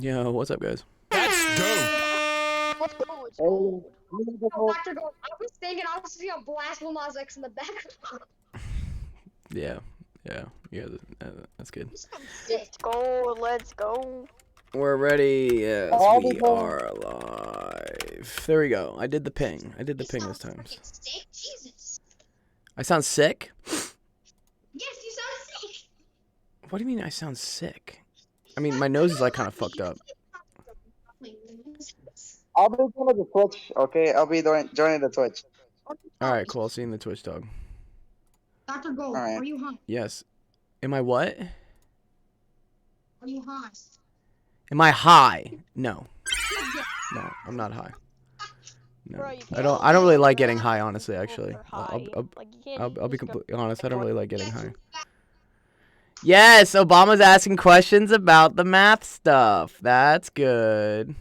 Yo, what's up, guys? That's dope. Let's go. Let's Oh, go. Dr. Gold, I was thinking I was seeing a blast Lil Nas X in the background. Yeah, that's good. This sounds sick. Let's go, let's go. We're ready. Yes, All we the time. are live. There we go. I did the ping. I did the ping this sounds time. freaking sick. Jesus. I sound sick? Yes, you sound sick. What do you mean I sound sick? I mean, my nose is like kind of fucked up. I'll be joining the Twitch, okay? I'll be joining the Twitch. All right, cool. I'll see you in the Twitch, dog. Dr. Gold, All right. are you high? Yes. Am I what? Are you high? Am I high? No. No, I'm not high. No. Bro, you I can't don't really like go getting high, honestly, actually. for I'll high. Like, you can't I'll be just go- completely honest. I don't really like getting high. Yes, Obama's asking questions about the math stuff. That's good.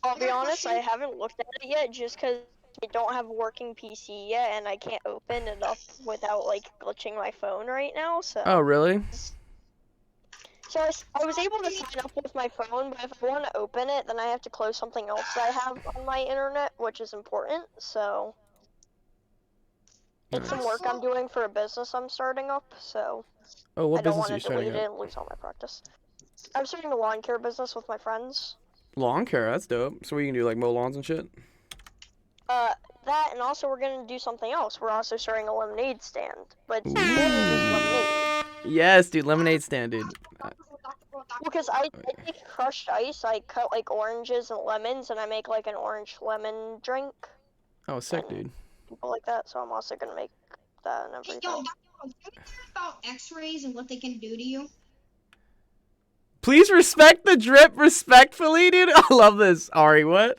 I'll be honest, I haven't looked at it yet just because I don't have a working PC yet and I can't open it up without, like, glitching my phone right now, so... Oh, really? So I was able to sign up with my phone, but if I want to open it, then I have to close something else that I have on my internet, which is important, so... It's some Nice. work I'm doing for a business I'm starting up, so... Oh, I what don't business want are you to delete starting it up? and lose all my practice. I'm starting a lawn care business with my friends. Lawn care, that's dope. So what you can do, like mow lawns and shit? That, and also we're gonna do something else. We're also starting a lemonade stand, but it's more than just lemonade. Yes, dude, lemonade stand, dude. Because I take crushed ice, I cut like oranges and lemons, and I make like an orange lemon drink. Oh, sick, dude. People like that, so I'm also gonna make that and Hey, everything. yo, Dr. Gold, can you hear about X-rays and what they can do to you? Please respect the drip respectfully, dude. I love this. Ari, what?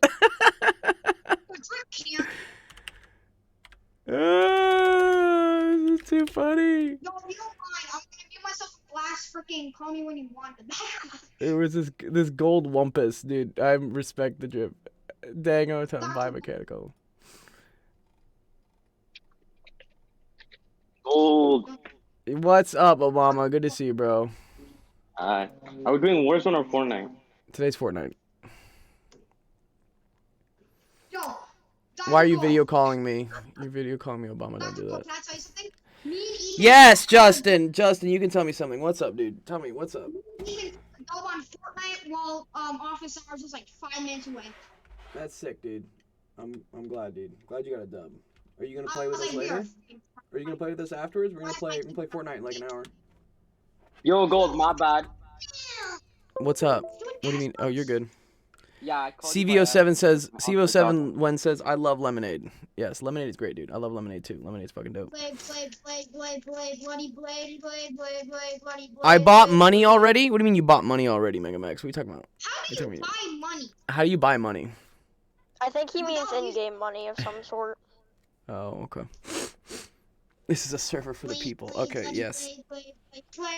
This is too funny. Yo, if you don't mind, I'm gonna give myself a blast. Freaking call me when you want the background. It was this gold wumpus, dude. I respect the drip. Dango, time biomechanical. Gold. What's up, Obama? Good to see you, bro. Are we doing Warzone or Fortnite? Today's Fortnite. Yo, Why are you Dr. video Gold, calling me? You're video calling me, Obama. Don't Dr. do Gold, that. can I tell you something? Me and Ethan Yes, Justin. Justin, you can tell me something. What's up, dude? Tell me, what's up? even go on Fortnite while office hours is like 5 minutes away. That's sick, dude. I'm glad, dude. Glad you got a dub. Are you gonna play I with was us like, we later? are- Are you gonna play with us afterwards? We're gonna play Fortnite in like an hour. Yo, Gold, my bad. What's up? What do you mean? Oh, you're good. Yeah, I called you by CVO7 says accident. I'll CVO7 when says I love lemonade. Yes, lemonade is great, dude. I love lemonade too. Lemonade's fucking dope. Blade, bloody blade. I bought money already. What do you mean you bought money already, Mega Max? What are you talking about? How do You're you talking buy money? How do you buy money? I think he means in-game money of some sort. Oh, okay. This is a server for the Blade, people. blade, Okay, bloody yes. blade.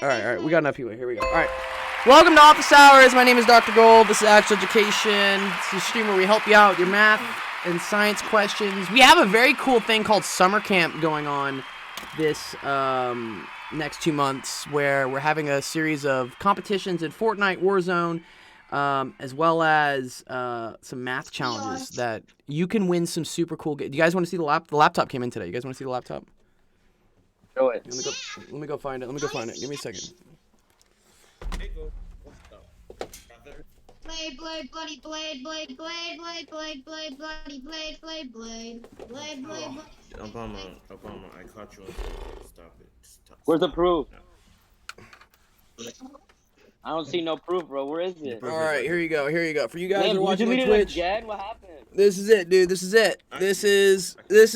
All right. We got enough people. Here we go. All right. Welcome to Office Hours. My name is Dr. Gold. This is Actual Education. It's a stream where we help you out with your math and science questions. We have a very cool thing called summer camp going on this next 2 months, where we're having a series of competitions in Fortnite, Warzone, as well as some math challenges that you can win some super cool. Do you guys want to see the laptop came in today? You guys want to see the laptop? Show it. Let me go find it. Give me a second. Blade, bloody blade. Obama, I caught you on Stop it. Stop. Where's the proof? I don't see no proof, bro. Where is it? All right, here you go. For you guys Damn, who are you watching on deleted Twitch, again? What happened? this is it, dude. This is it. This is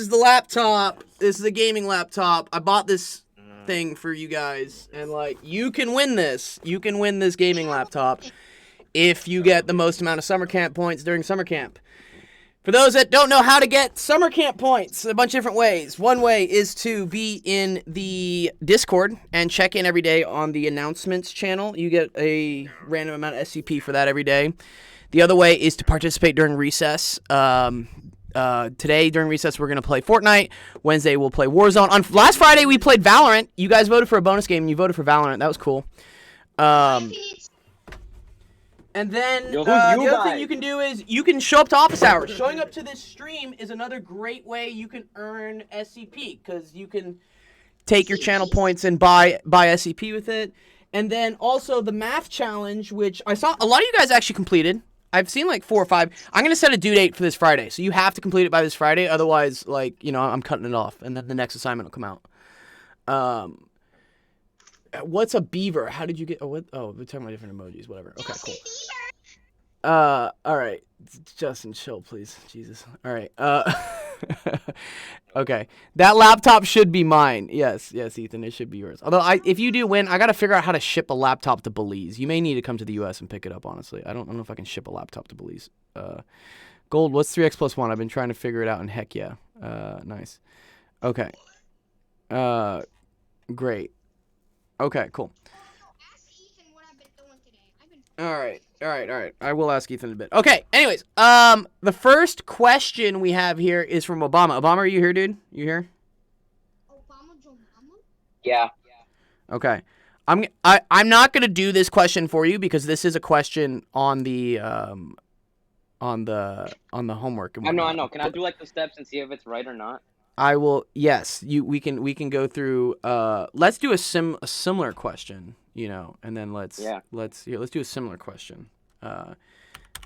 the laptop. This is a gaming laptop. I bought this thing for you guys, and like you can win this. You can win this gaming laptop if you get the most amount of summer camp points during summer camp. For those that don't know how to get summer camp points, a bunch of different ways. One way is to be in the Discord and check in every day on the announcements channel. You get a random amount of SCP for that every day. The other way is to participate during recess. Today, during recess, we're going to play Fortnite. Wednesday, we'll play Warzone. Last Friday, we played Valorant. You guys voted for a bonus game, and you voted for Valorant. That was cool. My opinion's And then Yo, who's the you other thing guys? you can do is you can show up to office hours. Showing up to this stream is another great way you can earn SCP because you can take your channel points and buy SCP with it. And then also the math challenge, which I saw a lot of you guys actually completed. I've seen like 4 or 5. I'm going to set a due date for this Friday. So you have to complete it by this Friday. Otherwise, like, you know, I'm cutting it off. And then the next assignment will come out. What's a beaver? How did you get... Oh, what? Oh, we're talking about different emojis. Whatever. Okay, cool. All right. Justin, chill, please. Jesus. All right. Okay. That laptop should be mine. Yes, Ethan, it should be yours. Although, if you do win, I got to figure out how to ship a laptop to Belize. You may need to come to the U.S. and pick it up, honestly. I don't know if I can ship a laptop to Belize. Gold, what's 3x plus 1? I've been trying to figure it out, and heck yeah. Nice. Okay. Great. Okay, cool. ask Ethan what I've been doing today. All right. I will ask Ethan in a bit. Okay, anyways, the first question we have here is from Obama. Obama, are you here, dude? You here? Obama Joe Mama? Yeah. Okay. I'm not going to do this question for you because this is a question on the homework. and I know. whatnot. Can I do like the steps and see if it's right or not? I will. Yes, we can go through. Let's do a similar question, you know, and then let's do a similar question, and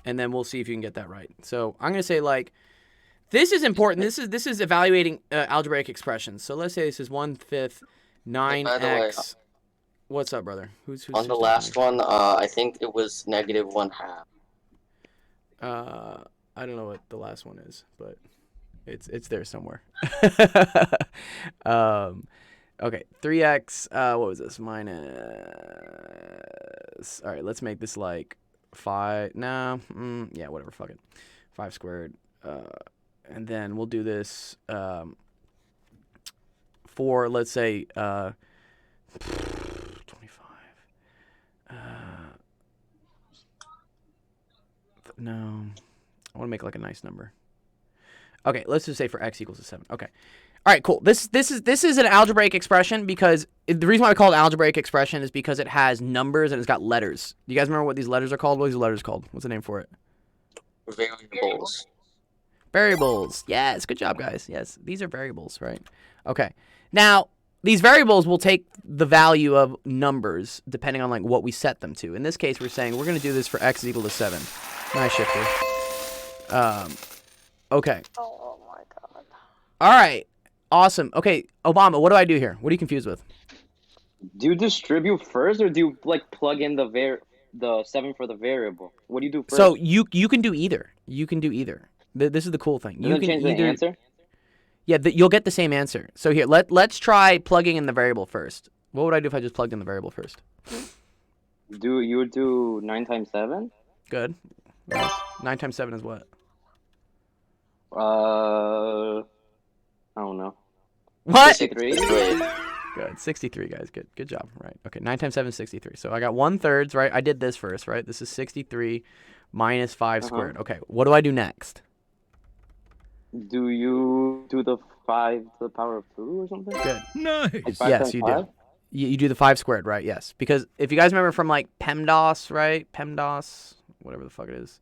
then we'll see if you can get that right. So I'm gonna say like, this is important. This is evaluating algebraic expressions. So let's say this is 1/5 9x. What's up, brother? Who's on the last one? I think it was -1/2. I don't know what the last one is, but. It's there somewhere. Okay, 3x, what was this? Minus, all right, let's make this like 5, no, yeah, whatever, fuck it. 5 squared, and then we'll do this, for, let's say, 25, no, I want to make like a nice number. Okay, let's just say for x equals to 7. Okay. All right, cool. This is an algebraic expression because the reason why I call it algebraic expression is because it has numbers and it's got letters. Do you guys remember what these letters are called? What are these letters called? What's the name for it? Variables. Variables. Yes, good job, guys. Yes, these are variables, right? Okay. Now, these variables will take the value of numbers depending on like what we set them to. In this case, we're saying we're going to do this for x is equal to 7. Nice, Shifter. Okay. Oh my god. All right. Awesome. Okay, Obama, what do I do here? What are you confused with? Do you distribute first, or do you like plug in the 7 for the variable? What do you do first? So you can do either. You can do either. This is the cool thing. You Doesn't can change either. the answer. Yeah, you'll get the same answer. So here, let's try plugging in the variable first. What would I do if I just plugged in the variable first? Do you do 9 times 7? Good. Nice. 9 times 7 is what? I don't know. What? 63. Good. 63, guys. Good job. Right. Okay. 9 times 7 is 63. So I got 1/3, right? I did this first, right? This is 63 minus 5 squared. Okay. What do I do next? Do you do the 5 to the power of 2 or something? Good. Like Nice. 5 Yes, times you 5? do. You do the 5 squared, right? Yes. Because if you guys remember from like PEMDAS, right? PEMDAS, whatever the fuck it is.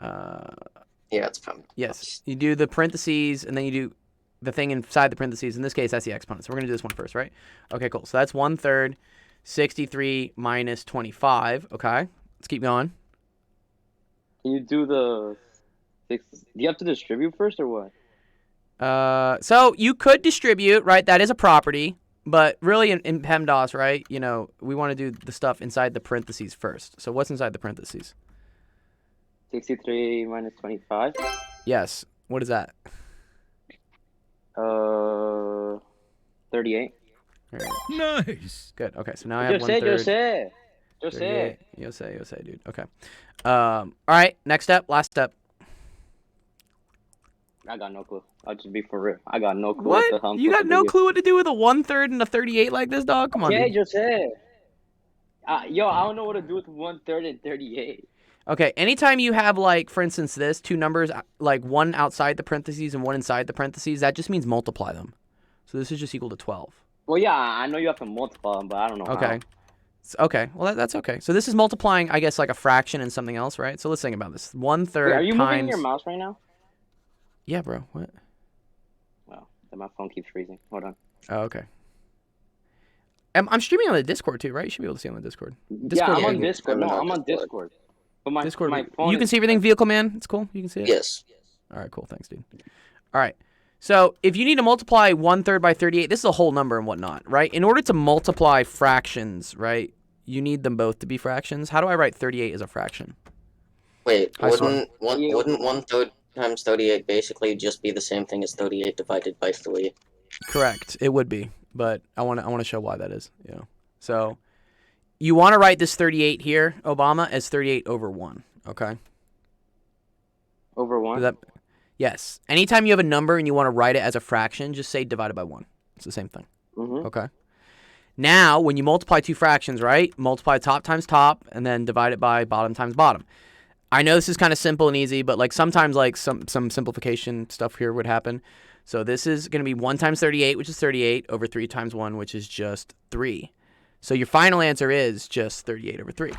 Yeah, it's fun. Yes. You do the parentheses and then you do the thing inside the parentheses. In this case, that's the exponent. So we're going to do this one first, right? Okay, cool. So that's 1/3, 63 minus 25. Okay. Let's keep going. Can you do the 6? Do you have to distribute first or what? So you could distribute, right? That is a property. But really in PEMDAS, right, you know, we want to do the stuff inside the parentheses first. So what's inside the parentheses? 63 minus 25? Yes. What is that? 38. All right. Nice. Good. Okay, so now I have Yo sé, 1/3. yo sé. Yo sé, dude. Okay. All right, next step, last step. I got no clue. I'll just be for real. I got no clue. What? the hell I'm You got supposed to no do. clue what to do with a 1/3 and a 38 like this, dog? Come on, Okay, dude. yo sé. Yo, I don't know what to do with 1/3 and 38. Okay, anytime you have, like, for instance, this, two numbers, like, one outside the parentheses and one inside the parentheses, that just means multiply them. So this is just equal to 12. Well, yeah, I know you have to multiply them, but I don't know Okay. how. Okay, well that's okay. So this is multiplying, I guess, like a fraction and something else, right? So let's think about this. 1/3 Wait, are you moving times. your mouse right now? Yeah, bro. What? Well, then my phone keeps freezing. Hold on. Oh, okay. I'm streaming on the Discord too, right? You should be able to see on the Discord. Yeah, I'm on yeah, Discord. I'm No, on I'm on Discord. Discord. But my Discord. my phone. You can see everything, Vehicle Man. It's cool. You can see it. Yes. All right, cool. Thanks, dude. All right. So if you need to multiply 1/3 by 38, this is a whole number and whatnot, right? In order to multiply fractions, right, you need them both to be fractions. How do I write 38 as a fraction? Wait, I saw wouldn't 1/3 times 38 basically just be the same thing as 38 divided by 3? Correct. It would be, but I want to show why that is. You know, so you want to write this 38 here, Obama, as 38 over 1. Okay. Over 1. Yes. Anytime you have a number and you want to write it as a fraction, just say divided by 1. It's the same thing. Mm-hmm. Okay. Now, when you multiply two fractions, right? Multiply top times top, and then divide it by bottom times bottom. I know this is kind of simple and easy, but like sometimes like some simplification stuff here would happen. So this is going to be 1 times 38, which is 38, over 3 times 1, which is just 3. So your final answer is just 38 over 3.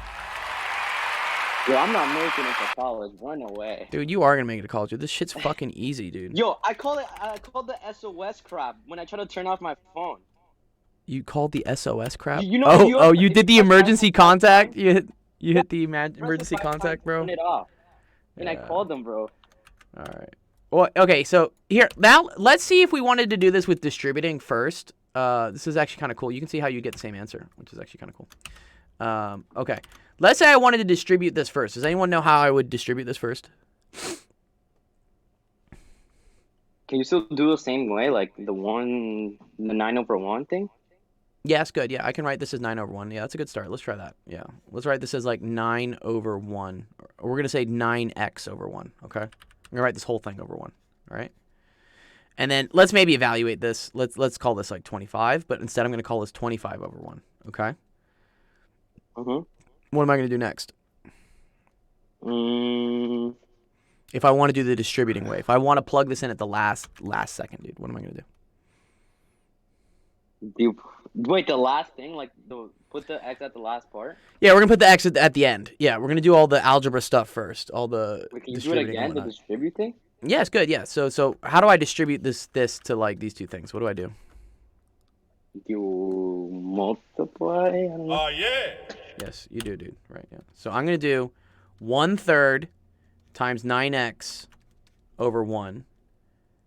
Yo, I'm not making it to college. Run away. Dude, you are going to make it to college. Dude. This shit's fucking easy, dude. Yo, I called the SOS crap when I tried to turn off my phone. You called the SOS crap? You know, you did the emergency contact? You hit the emergency Press the contact, bro? Turn it off. And I Yeah. called them, bro. All right. Well, okay, so here, now let's see if we wanted to do this with distributing first. This is actually kind of cool. You can see how you get the same answer, which is actually kind of cool. Okay. Let's say I wanted to distribute this first. Does anyone know how I would distribute this first? Can you still do the same way, like the 9 over 1 thing? Yes, good. Yeah, I can write this as 9 over 1. Yeah, that's a good start. Let's try that. Yeah. Let's write this as like 9 over 1. Or we're going to say 9x over 1, okay? I'm going to write this whole thing over 1, all right? And then let's maybe evaluate this. Let's call this like 25, but instead I'm going to call this 25 over 1, okay? Mm-hmm. What am I going to do next? Mm, If I want to do the distributing way, if I want to plug this in at the last second, dude, what am I going to do? wait, the last thing, like put the X at the last part. Yeah, we're going to put the X at the end. Yeah, we're going to do all the algebra stuff first, all the Wait, can you do it distributing and again? The whatnot. distribute thing? Yes, good. Yeah. So how do I distribute this to like these two things? What do I do? You multiply. I don't know. Yes, you do, dude. Right. Yeah. So I'm gonna do 1/3 times 9x over 1,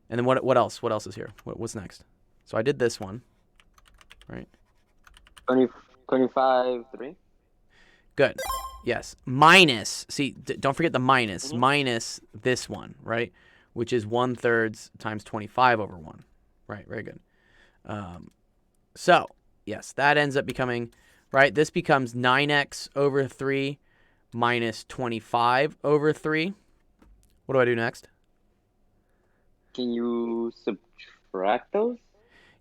and then what else? What else is here? What's next? So I did this one, right? 25, 3. Good. Yes. Minus. See, don't forget the minus. Minus this one, right? Which is 1/3 times 25 over 1. Right. Very good. So yes, that ends up becoming, right? This becomes 9x over 3 minus 25 over 3. What do I do next? Can you subtract those?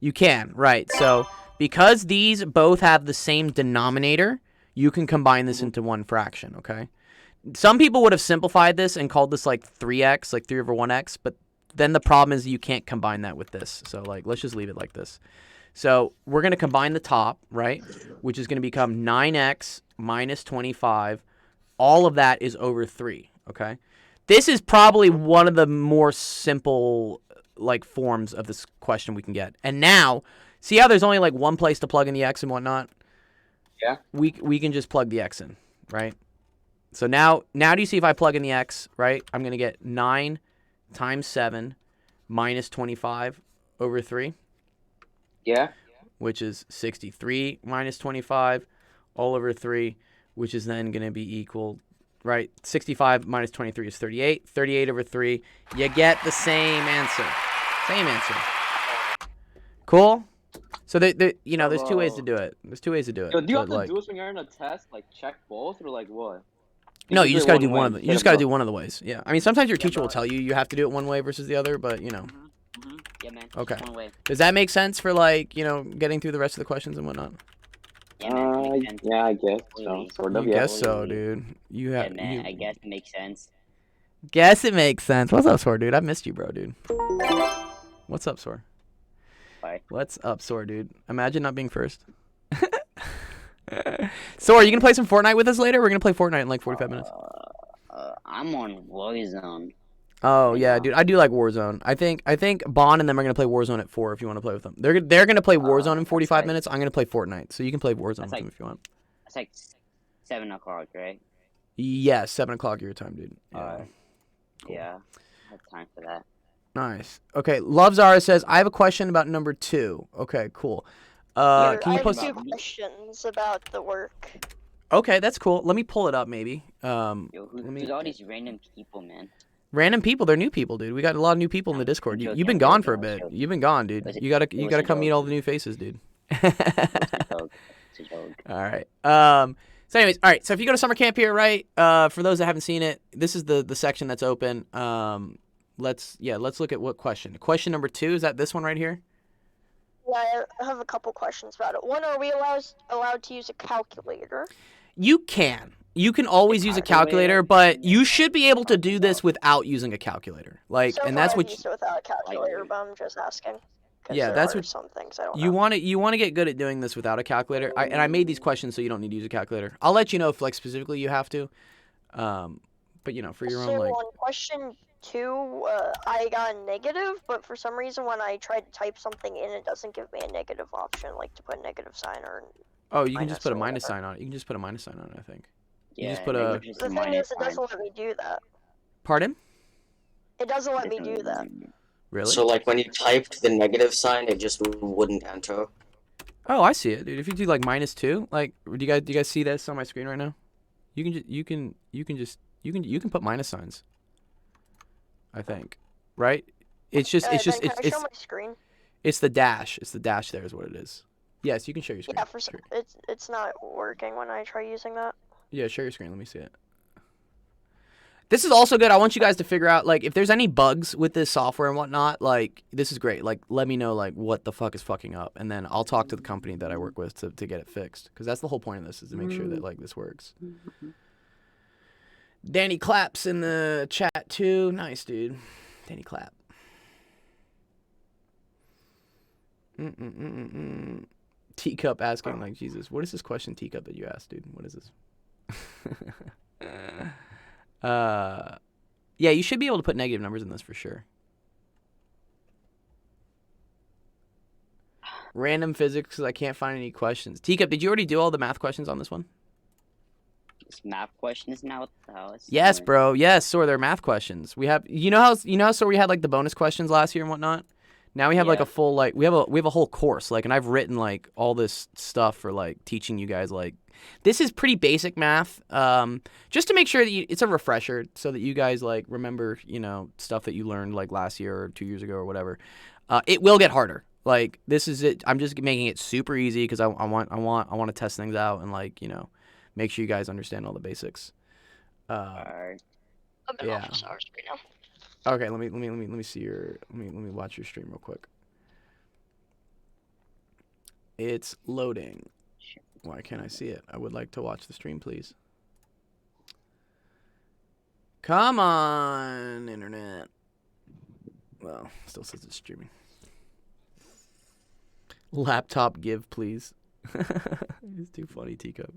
You can, right? So because these both have the same denominator, you can combine this into one fraction, okay? Some people would have simplified this and called this like 3x, like 3 over 1x, but then the problem is you can't combine that with this. So like, let's just leave it like this. So we're going to combine the top, right, which is going to become 9x minus 25. All of that is over 3, okay? This is probably one of the more simple like forms of this question we can get. And now, see how there's only like one place to plug in the x and whatnot? Yeah. We can just plug the x in, right? So now do you see if I plug in the x, right? I'm going to get 9 times 7 minus 25 over 3. Yeah. Which is 63 minus 25 all over 3, which is then going to be equal, right? 65 minus 23 is 38. 38 over 3. You get the same answer. Same answer. Cool? So, you know, there's two ways to do it. There's two ways to do it. Yo, do you But, have to like, do this when you're in a test? Like check both or like what? no, you just got to do one of way them. You just got to do one of the ways. Yeah. I mean, sometimes your teacher will tell you have to do it one way versus the other, but, you know. Yeah, man. Okay. One way. Does that make sense for, like, you know, getting through the rest of the questions and whatnot? Yeah, man. It makes sense. Yeah, I guess so. Completely. Sort of, You yeah. guess so, dude. You Yeah, have. man. I guess it makes sense. Guess it makes sense. What's up, Sword, dude? I missed you, bro, dude. What's up, Sword? Bye. What's up, Sword, dude? Imagine not being first. So, are you gonna play some Fortnite with us later? We're gonna play Fortnite in like 45 minutes. I'm on Warzone. Oh yeah, dude, I do like Warzone. I think Bond and them are gonna play Warzone at 4 if you want to play with them. They're gonna play Warzone in 45 that's minutes. I'm gonna play Fortnite, so you can play Warzone That's with them if you want. It's like 7 o'clock, right? Yeah, 7 o'clock your time, dude. Yeah. Alright. Cool. Yeah, I have time for that. Nice. Okay, Love Zara says I have a question about number 2. Okay, cool. Here, Can I you have post? 2 questions about the work. Okay, that's cool. Let me pull it up, maybe. Yo, Let me- who's all these random people, man? Random people, they're new people, dude. We got a lot of new people in the Discord. I'm You've been joking, gone I'm for a joking, I'm bit. joking. You've been gone, dude. Was it- You gotta it was gotta a come meet joke. all the new faces, dude. It's a joke. It's a joke. All right. So anyways, all right. So if you go to summer camp here, right? For those that haven't seen it, this is the section that's open. Let's look at what question. Question number 2, is that this one right here? Yeah, I have a couple questions about it. One, are we allowed to use a calculator? You can. You can always use a calculator, but you should be able to do this without using a calculator. Like, So and far that's I've what used it without a calculator, but I'm just asking. 'Cause Yeah, there that's are what- some things I don't you know. want to. You want to get good at doing this without a calculator. And I made these questions so you don't need to use a calculator. I'll let you know if like specifically you have to. But you know, for your own So like. on question 2, I got a negative, but for some reason when I try to type something in, it doesn't give me a negative option, like to put a negative sign or. Oh, you can just minus put a or minus whatever. sign on it. You can just put a minus sign on it, I think. You Yeah, just put and then a- you just The thing minus is, it sign. doesn't let me do that. Pardon? It doesn't let me do that. Really? So like when you typed the negative sign, it just wouldn't enter. Oh, I see it, dude. If you do like -2, like, do you guys see this on my screen right now? You can put minus signs. I think, right? It's just Ben, can I it's show my screen? it's the dash. It's the dash. There is what it is. Yes, you can share your screen. Yeah, for some, it's not working when I try using that. Yeah, share your screen. Let me see it. This is also good. I want you guys to figure out, like, if there's any bugs with this software and whatnot, like, this is great. Like, let me know, like, what the fuck is fucking up. And then I'll talk to the company that I work with to get it fixed. Because that's the whole point of this, is to make sure that, like, this works. Danny Claps in the chat, too. Nice, dude. Danny Clap. Teacup asking, like, Jesus, what is this question, Teacup, that you asked, dude? What is this? Yeah, you should be able to put negative numbers in this for sure. Random physics, because I can't find any questions. Teacup, did you already do all the math questions on this one? It's math questions now. What the hell? Yes, bro. Yes, so they're math questions. We have, you know how so we had like the bonus questions last year and whatnot. Now we have like Yeah. a full like we have a whole course like, and I've written like all this stuff for like teaching you guys like. This is pretty basic math, just to make sure that it's a refresher so that you guys like remember, you know, stuff that you learned like last year or 2 years ago or whatever. It will get harder. Like, this is it. I'm just making it super easy because I want to test things out and, like, you know, make sure you guys understand all the basics. Alright. I'm in Yeah. office hours right now. Okay, let me see your let me watch your stream real quick. It's loading. Why can't I see it? I would like to watch the stream, please. Come on, internet. Well, still says it's streaming. Laptop give, please. It's too funny, Teacup.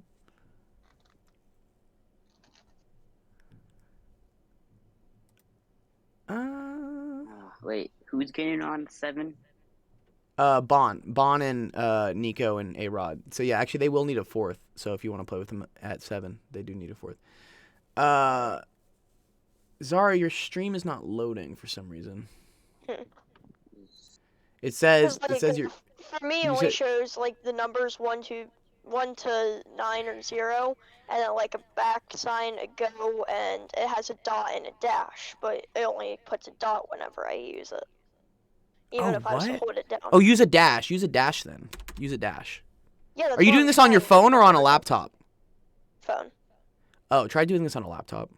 Wait, who's getting on 7? Bon and Nico and A-Rod. So yeah, actually they will need a 4th. So if you want to play with them at 7, they do need a 4th. Zara, your stream is not loading for some reason. It says your For me, it you only said- shows like the numbers 1 to 9 or 0, and then like a back sign, a go, and it has a dot and a dash. But it only puts a dot whenever I use it. Even Oh, if I was to what? hold it down. Oh, use a dash. Use a dash then. Use a dash. Yeah, that's Are you what doing I'm this on your saying. phone or on a laptop? Phone. Oh, try doing this on a laptop.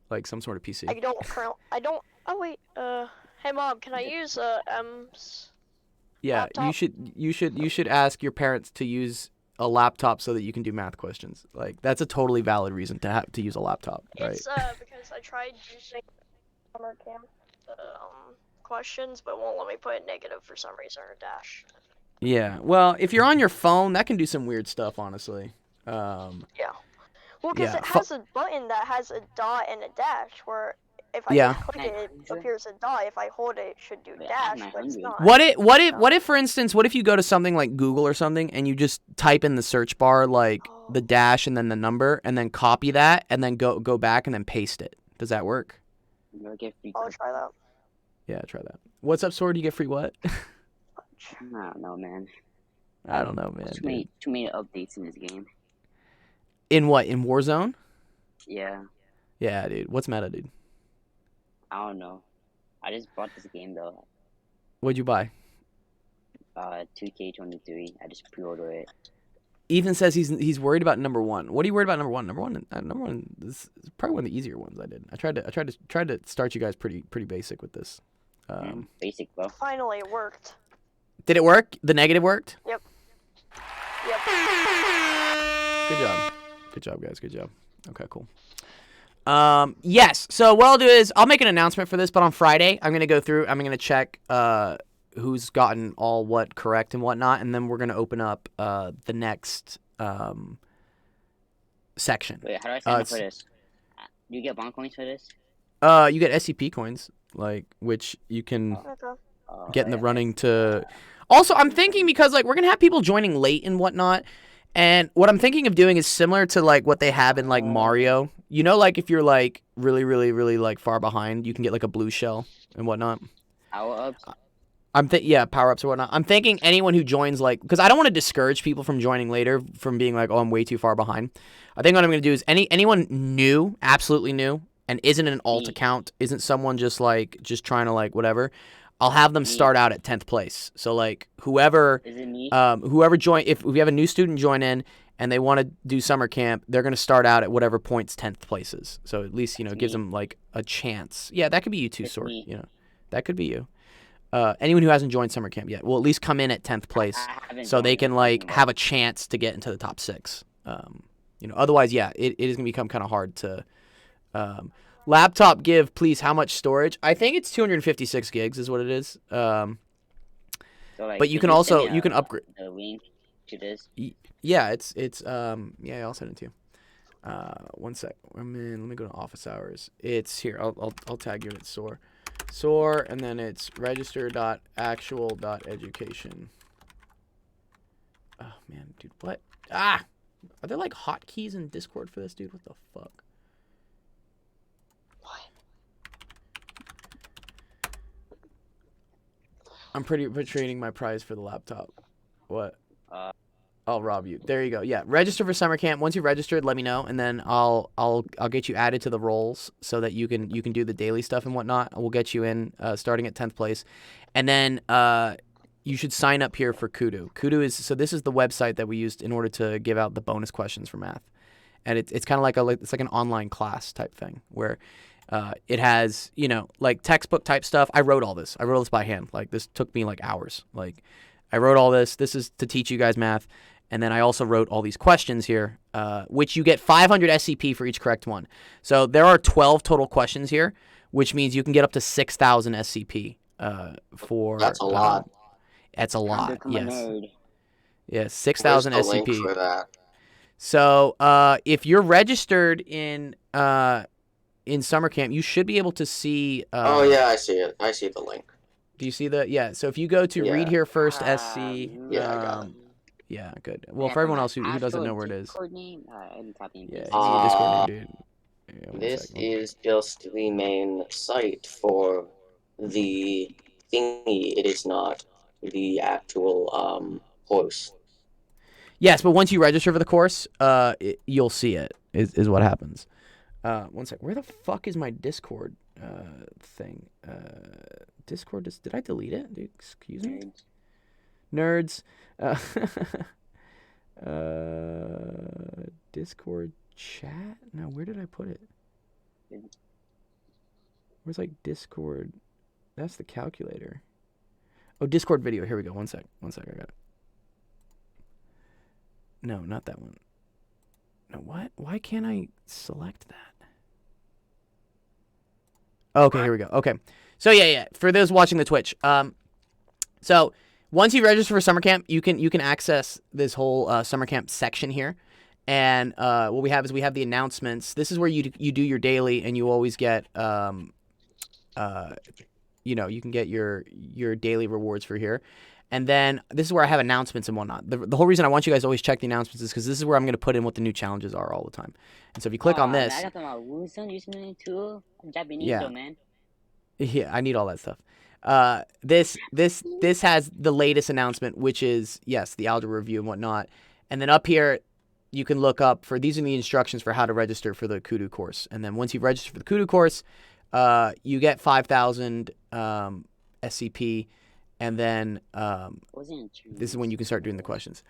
Like some sort of PC. I don't. Oh wait. Hey mom, can I use M's? Yeah, laptop? you should ask your parents to use a laptop so that you can do math questions. Like, that's a totally valid reason to use a laptop, right? It's because I tried using summer camp questions, but it won't let me put a negative for some reason or a dash. Yeah. Well, if you're on your phone, that can do some weird stuff, honestly. Yeah. Well, because Yeah, it has a button that has a dot and a dash, where if I Yeah. just click it, it appears a dot. If I hold it, it should do Wait, dash, I'm but it's hungry. not. What if, for instance, what if you go to something like Google or something and you just type in the search bar like the dash and then the number and then copy that and then go back and then paste it? Does that work? Never get free I'll cards. try that. Yeah, try that. What's up, Sword? You get free what? I don't know, man. I don't know, man. Too many updates in this game. In what? In Warzone? Yeah, Yeah, dude. What's meta, dude? I don't know. I just bought this game though. What'd you buy? 2K23. I just pre-ordered it. Ethan says he's worried about number one. What are you worried about number one? Number one. This is probably one of the easier ones I did. I tried to start you guys pretty basic with this. Basic, bro. Finally, it worked. Did it work? The negative worked? Yep. Good job. Good job, guys. Good job. Okay, cool. Yes. So what I'll do is I'll make an announcement for this, but on Friday I'm gonna go through. I'm gonna check who's gotten all what correct and whatnot, and then we're gonna open up the next section. Wait, how do I sign up for this? Do you get bond coins for this? You get SCP coins, like which you can Okay. get in the running to. Also, I'm thinking because like we're gonna have people joining late and whatnot, and what I'm thinking of doing is similar to like what they have in like Mario. You know, like if you're like really like far behind, you can get like a blue shell and whatnot. Power ups? Yeah, power ups or whatnot. I'm thinking anyone who joins like because I don't want to discourage people from joining later from being like, oh, I'm way too far behind. I think what I'm gonna do is anyone new, absolutely new, and isn't an alt account, isn't someone just trying to like whatever. I'll have them start out at 10th place. So like whoever Is it me? whoever join if we have a new student join in and they want to do summer camp, they're going to start out at whatever points 10th place is. So at least, it gives them like a chance. Yeah, that could be you too, Sword, That could be you. Anyone who hasn't joined summer camp yet will at least come in at 10th place so they can like have a chance to get into the top 6. Otherwise, yeah, it is going to become kind of hard to laptop give, please. How much storage? I think it's 256 gigs is what it is. So, like, But you could can also send me you can upgrade. the link to this. Yeah, it's yeah. I'll send it to you. One sec. Let me go to office hours. It's here. I'll tag you in. It's soar, and then it's register.actual.education. Oh man, dude, what? Are there like hotkeys in Discord for this, dude? What the fuck? I'm trading my prize for the laptop. What? I'll rob you. There you go. Yeah, register for summer camp. Once you've registered, let me know, and then I'll get you added to the roles so that you can do the daily stuff and whatnot. We'll get you in starting at 10th place, and then you should sign up here for Kudu. Kudu is this is the website that we used in order to give out the bonus questions for math, and it's kind of like it's like an online class type thing where. It has, like textbook type stuff. I wrote all this. I wrote this by hand. Like this took me like hours. Like I wrote all this. This is to teach you guys math. And then I also wrote all these questions here, which you get 500 SCP for each correct one. So there are 12 total questions here, which means you can get up to 6,000 SCP for. That's a lot. That's a lot. Become a nerd. Yes, 6,000 Where's the link SCP. for that? So if you're registered in summer camp, you should be able to see. Oh yeah, I see it. I see the link. Do you see the? Yeah. So if you go to read here first, SC. Yeah, I got it. Yeah, good. Well, for everyone else who doesn't know where it is. Discord name? I'm copying Yeah, this. you need a Discord name, dude. Yeah, This is just the main site for the thingy. It is not the actual course. Yes, but once you register for the course, you'll see it. Is what happens. One sec. Where the fuck is my Discord thing? Discord. Did I delete it? Dude, excuse me. Nerds. Discord chat. No, where did I put it? Where's like Discord? That's the calculator. Oh, Discord video. Here we go. One sec. I got it. No, not that one. No, what? Why can't I select that? Okay, here we go. Okay. So yeah. For those watching the Twitch, so once you register for summer camp, you can access this whole summer camp section here. And what we have is we have the announcements. This is where you do your daily, and you always get you know, you can get your daily rewards for here. And then this is where I have announcements and whatnot. The whole reason I want you guys to always check the announcements is because this is where I'm going to put in what the new challenges are all the time. And so if you click on this, yeah, man. yeah, I need all that stuff. This has the latest announcement, which is yes, the algebra review and whatnot. And then up here, you can look up for these are the instructions for how to register for the Kudu course. And then once you've registered for the Kudu course, you get 5,000 SCP, and then this is when you can start doing the questions.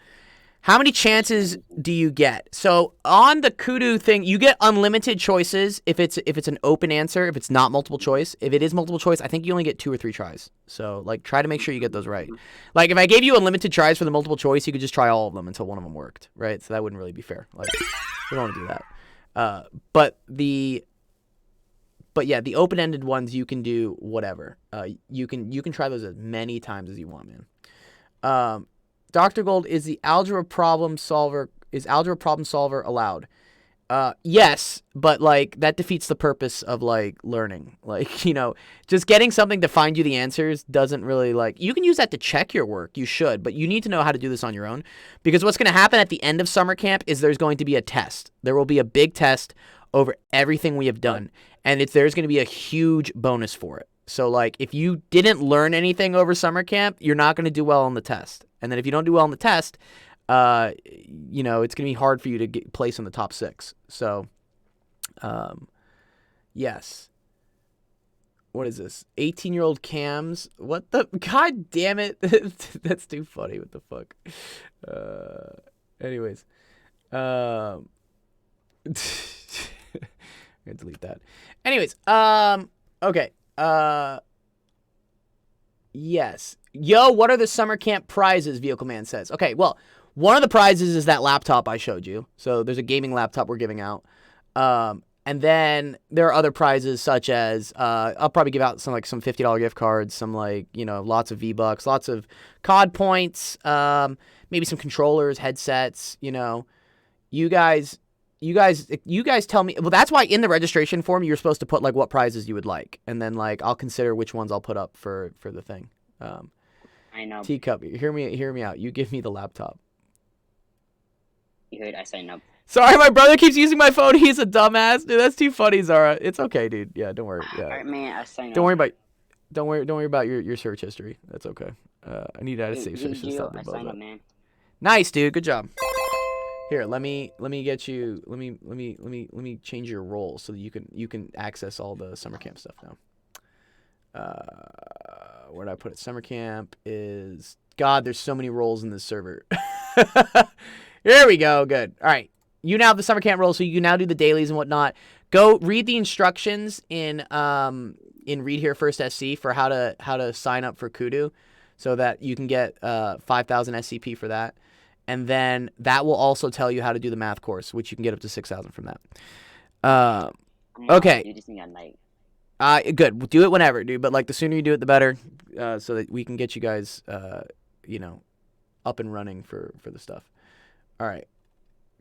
How many chances do you get? So on the Kudu thing, you get unlimited choices if it's an open answer, if it's not multiple choice. If it is multiple choice, I think you only get 2 or 3 tries. So like try to make sure you get those right. Like if I gave you unlimited tries for the multiple choice, you could just try all of them until one of them worked, right? So that wouldn't really be fair. Like we don't want to do that. But yeah, the open-ended ones you can do whatever. You can try those as many times as you want, man. Dr. Gold, is algebra problem solver allowed? Yes, but like that defeats the purpose of like learning. Like, you know, just getting something to find you the answers doesn't really like you can use that to check your work. You should, but you need to know how to do this on your own because what's going to happen at the end of summer camp is there's going to be a test. There will be a big test over everything we have done, and there's going to be a huge bonus for it. So like if you didn't learn anything over summer camp, you're not going to do well on the test. And then if you don't do well on the test, you know, it's going to be hard for you to get place in the top 6. So, yes. What is this? 18-year-old cams. What the? God damn it. That's too funny. What the fuck? Anyways. I'm going to delete that. Anyways. Okay. Yes. Yo, what are the summer camp prizes? Vehicle Man says. Okay, well, one of the prizes is that laptop I showed you. So there's a gaming laptop we're giving out. And then there are other prizes such as I'll probably give out some $50 gift cards, some like, you know, lots of V-Bucks, lots of COD points, maybe some controllers, headsets, you know. You guys tell me. Well, that's why in the registration form you're supposed to put like what prizes you would like, and then like I'll consider which ones I'll put up for the thing. I know. Teacup, hear me out. You give me the laptop. You heard I signed up. Sorry, my brother keeps using my phone. He's a dumbass, dude. That's too funny, Zara. It's okay, dude. Yeah, don't worry. Yeah. Alright, man, I signed Don't up. worry about your search history. That's okay. I need to save search and stuff. I signed up, man. Nice, dude. Good job. Here, let me get you. Let me change your role so that you can access all the summer camp stuff now. Where did I put it? Summer camp is God. There's so many roles in this server. Here we go. Good. All right. You now have the summer camp role, so you can now do the dailies and whatnot. Go read the instructions in Read Here First SC for how to sign up for Kudu, so that you can get 5,000 SCP for that. And then that will also tell you how to do the math course, which you can get up to 6,000 from that. Okay. Do this thing at night. Good. Do it whenever, dude. But like the sooner you do it, the better, so that we can get you guys, you know, up and running for the stuff. All right.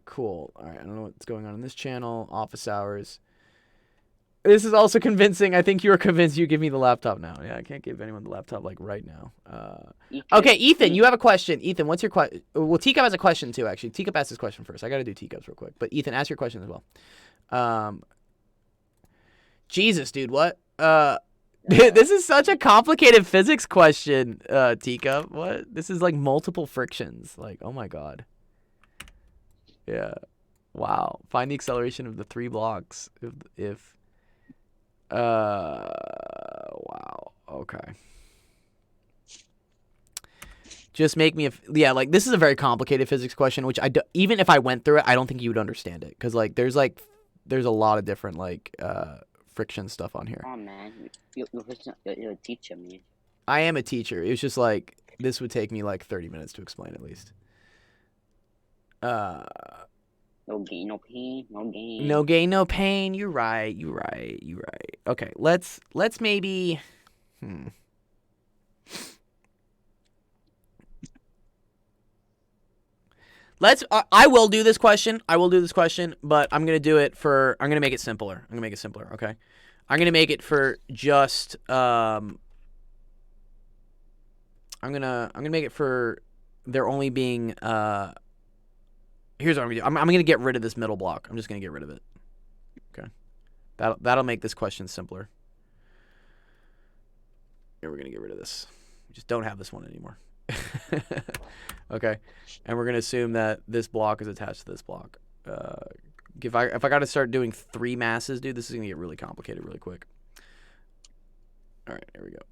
Cool. All right. I don't know what's going on in this channel. Office hours. This is also convincing. I think you were convinced. You give me the laptop now. Yeah, I can't give anyone the laptop like right now. Okay, Ethan, you have a question. Ethan, what's your question? Well, Teacup has a question too, actually. Teacup asked his question first. I got to do Teacup's real quick. But Ethan, ask your question as well. Jesus, dude, what? This is such a complicated physics question, Teacup. What? This is like multiple frictions. Like, oh my god. Yeah. Wow. Find the acceleration of the 3 blocks if wow. Okay. Just make me yeah, like this is a very complicated physics question, which even if I went through it, I don't think you would understand it, cuz like there's a lot of different like friction stuff on here. Oh man, you're a teacher, man. I am a teacher. It was just like this would take me like 30 minutes to explain at least. No gain, no pain, no gain. No gain, no pain. You're right. Okay, let's maybe Let's. I will do this question. I will do this question, but I'm gonna do it for. I'm gonna make it simpler. I'm gonna make it simpler. Okay. I'm gonna make it for just. I'm gonna make it for there only being. Here's what I'm gonna do. I'm gonna get rid of this middle block. I'm just gonna get rid of it. Okay. That'll make this question simpler. Here, we're gonna get rid of this. We just don't have this one anymore. Okay, and we're gonna assume that this block is attached to this block. If I got to start doing 3 masses, dude, this is gonna get really complicated really quick. All right, here we go.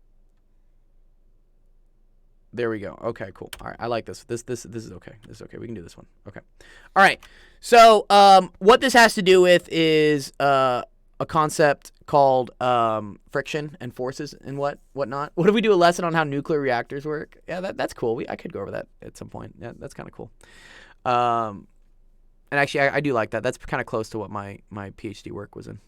There we go. Okay, cool. All right, I like this. This is okay. This is okay. We can do this one. Okay. All right. So what this has to do with is a concept called friction and forces and whatnot. What if we do a lesson on how nuclear reactors work? Yeah, that's cool. I could go over that at some point. Yeah, that's kind of cool. And actually, I do like that. That's kind of close to what my PhD work was in.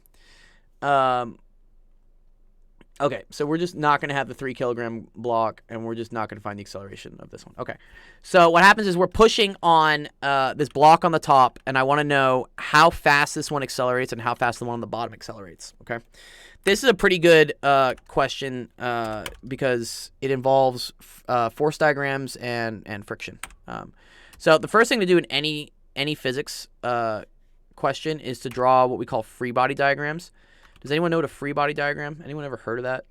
Okay, so we're just not going to have the 3 kilogram block, and we're just not going to find the acceleration of this one. Okay, so what happens is we're pushing on this block on the top, and I want to know how fast this one accelerates and how fast the one on the bottom accelerates. Okay, this is a pretty good question because it involves force diagrams and friction. So the first thing to do in any physics question is to draw what we call free body diagrams. Does anyone know what a free body diagram? Anyone ever heard of that?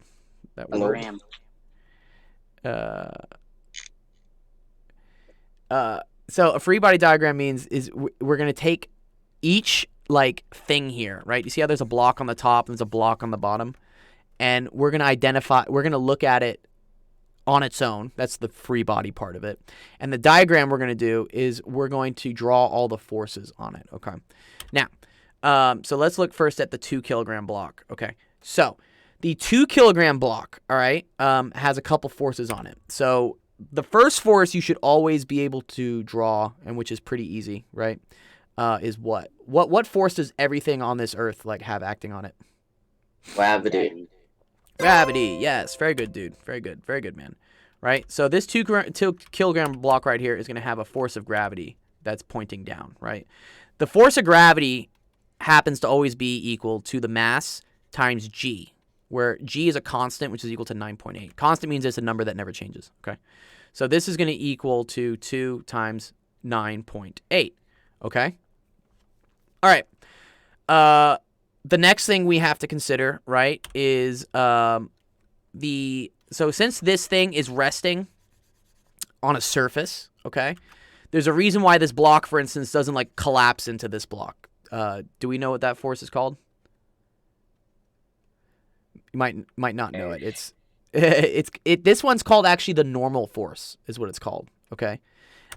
That word? Ram. So a free body diagram means we're gonna take each like thing here, right? You see how there's a block on the top and there's a block on the bottom, and we're gonna look at it on its own. That's the free body part of it. And the diagram we're gonna do is we're going to draw all the forces on it. Okay. Now. So let's look first at the 2 kilogram block. Okay, so the 2 kilogram block, all right, has a couple forces on it. So the first force you should always be able to draw, and which is pretty easy, right? Is what? What force does everything on this earth like have acting on it? Gravity. Gravity. Yes, very good, dude. Very good, man. Right. So this 2 kilogram block right here is going to have a force of gravity that's pointing down, right? The force of gravity happens to always be equal to the mass times g, where g is a constant, which is equal to 9.8. Constant means it's a number that never changes, okay? So this is going to equal to 2 times 9.8, okay? All right. The next thing we have to consider, right, is so since this thing is resting on a surface, okay, there's a reason why this block, for instance, doesn't, like, collapse into this block. Do we know what that force is called? You might not know it. This one's called actually the normal force is what it's called. Okay.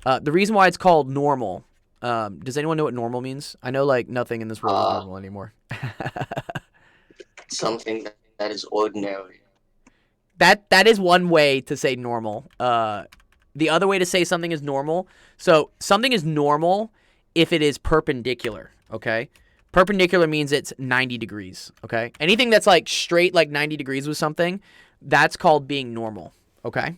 The reason why it's called normal. Does anyone know what normal means? I know like nothing in this world is normal anymore. Something that is ordinary. That is one way to say normal. The other way to say something is normal. So something is normal if it is perpendicular. Okay, perpendicular means it's 90 degrees. Okay, anything that's like straight like 90 degrees with something, that's called being normal. Okay,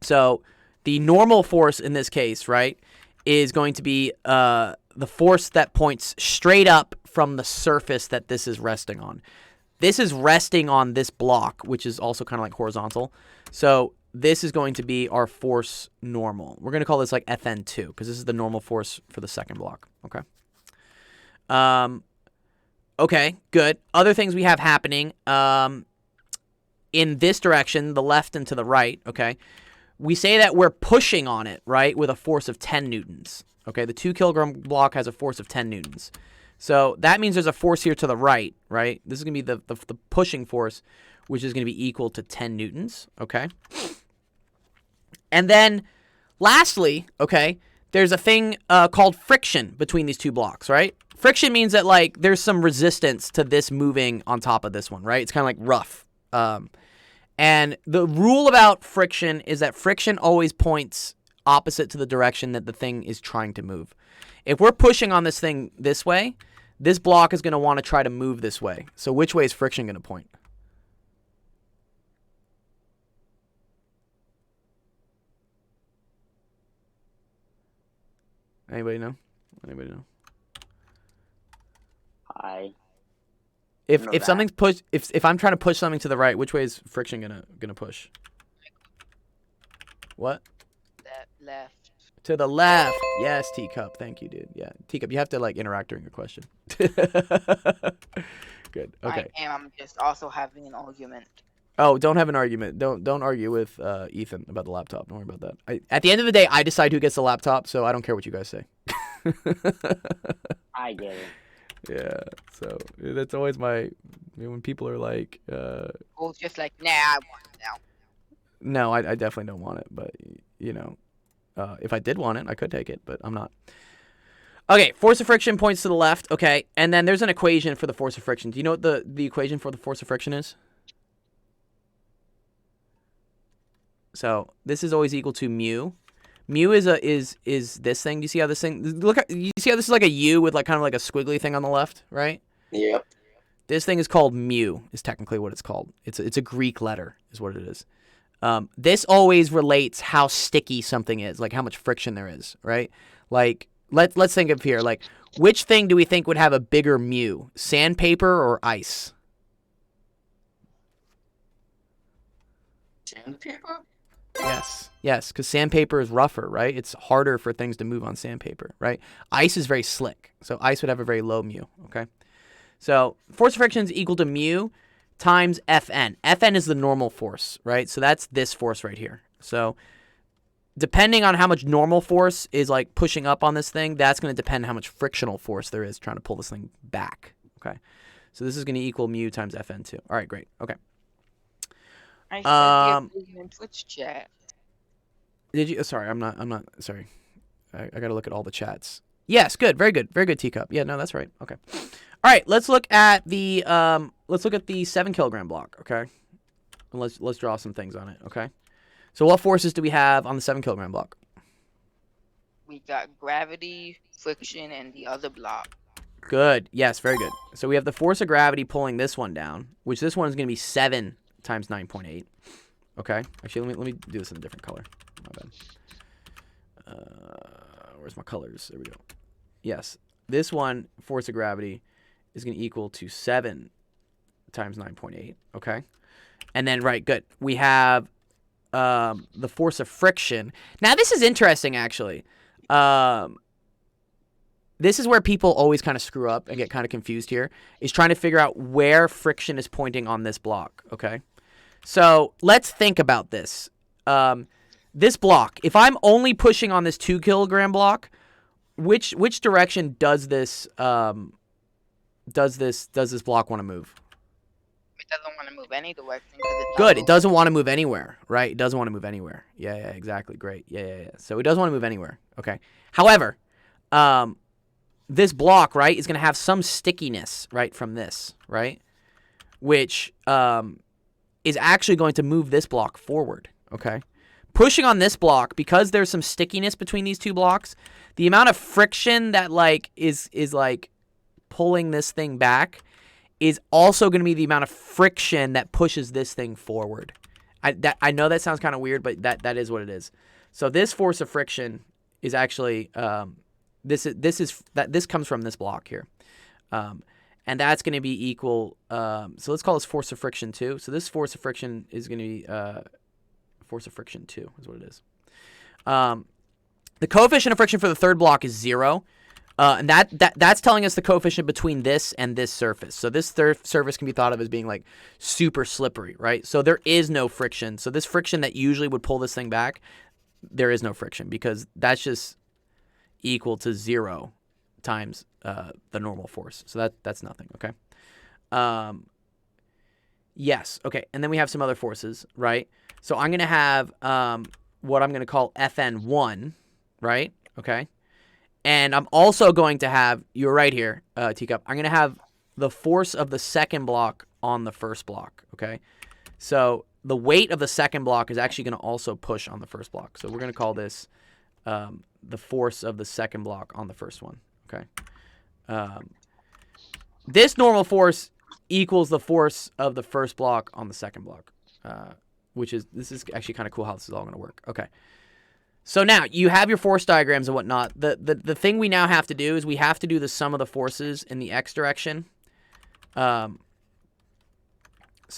so the normal force in this case, right, is going to be the force that points straight up from the surface that this is resting on. This is resting on this block, which is also kind of like horizontal. So this is going to be our force normal. We're going to call this like Fn2 because this is the normal force for the second block. Okay. Okay, good. Other things we have happening in this direction, the left and to the right, okay, we say that we're pushing on it, right, with a force of 10 newtons. Okay, the 2 kilogram block has a force of 10 newtons. So that means there's a force here to the right, right? This is going to be the pushing force, which is going to be equal to 10 newtons, okay? And then, lastly, okay, there's a thing called friction between these two blocks, right? Friction means that, like, there's some resistance to this moving on top of this one, right? It's kind of like rough. And the rule about friction is that friction always points opposite to the direction that the thing is trying to move. If we're pushing on this thing this way, this block is going to want to try to move this way. So which way is friction going to point? Anybody know? Anybody know? I If know if that. something's pushed, if I'm trying to push something to the right, which way is friction gonna push? What? That left. To the left. Yes, Teacup. Thank you, dude. Yeah, Teacup. You have to like interact during your question. Good. Okay. I am. I'm just also having an argument. Oh, don't have an argument. Don't argue with Ethan about the laptop. Don't worry about that. At the end of the day, I decide who gets the laptop, so I don't care what you guys say. I get it. Yeah. So that's always my when people are like, Oh, just like, nah, I want it now. no, I definitely don't want it, but you know, if I did want it, I could take it, but I'm not. Okay, force of friction points to the left. Okay, and then there's an equation for the force of friction. Do you know what the equation for the force of friction is? So this is always equal to mu. Mu is this thing. Do you see how this thing? You see how this is like a U with like kind of like a squiggly thing on the left, right? Yep. This thing is called mu. Is technically what it's called. It's a Greek letter, is what it is. This always relates how sticky something is, like how much friction there is, right? Like let's think of here, like which thing do we think would have a bigger mu, sandpaper or ice? Sandpaper? Yes, because sandpaper is rougher, right? It's harder for things to move on sandpaper, right? Ice is very slick, so ice would have a very low mu, okay? So force of friction is equal to mu times Fn. Fn is the normal force, right? So that's this force right here. So depending on how much normal force is like pushing up on this thing, that's going to depend on how much frictional force there is trying to pull this thing back, okay? So this is going to equal mu times Fn2. All right, great, okay. I said the in Twitch chat. Did you? Sorry, I'm not. Sorry. I got to look at all the chats. Yes, good, very good, Teacup. Yeah, no, that's right. Okay. All right, let's look at the 7 kilogram block. Okay, and let's draw some things on it. Okay. So what forces do we have on the 7 kilogram block? We got gravity, friction, and the other block. Good. Yes, very good. So we have the force of gravity pulling this one down, which this one is going to be 7 times 9.8. Okay. Actually, let me do this in a different color. My bad. Where's my colors? There we go. Yes. This one, force of gravity, is going to equal to 7 times 9.8. Okay. And then, right, good. We have the force of friction. Now, this is interesting, actually. This is where people always kind of screw up and get kind of confused here, is trying to figure out where friction is pointing on this block, okay? So let's think about this. This block, if I'm only pushing on this 2 kilogram block, which direction does this block want to move? It doesn't want to move any direction. 'Cause it's Good. not It doesn't want to move anywhere, right? It doesn't want to move anywhere. Yeah, exactly. Great. Yeah. So it doesn't want to move anywhere. Okay. However, this block, right, is going to have some stickiness, right, from this, right, which is actually going to move this block forward, okay? Pushing on this block, because there's some stickiness between these two blocks, the amount of friction that, like, is like, pulling this thing back is also going to be the amount of friction that pushes this thing forward. I know that sounds kind of weird, but that is what it is. So this force of friction is actually... This comes from this block here, and that's going to be equal. So let's call this force of friction 2. So this force of friction is going to be force of friction 2 is what it is. The coefficient of friction for the third block is 0, and that's telling us the coefficient between this and this surface. So this third surface can be thought of as being like super slippery, right? So there is no friction. So this friction that usually would pull this thing back, there is no friction because that's just equal to 0 times the normal force. So that's nothing, okay? Yes, okay. And then we have some other forces, right? So I'm going to have what I'm going to call Fn1, right? Okay. And I'm also going to have, you're right here, Teacup, I'm going to have the force of the second block on the first block, okay? So the weight of the second block is actually going to also push on the first block. So we're going to call this the force of the second block on the first one, okay? This normal force equals the force of the first block on the second block, this is actually kind of cool how this is all going to work. Okay. So now you have your force diagrams and whatnot. The thing we now have to do is we have to do the sum of the forces in the x direction. Sum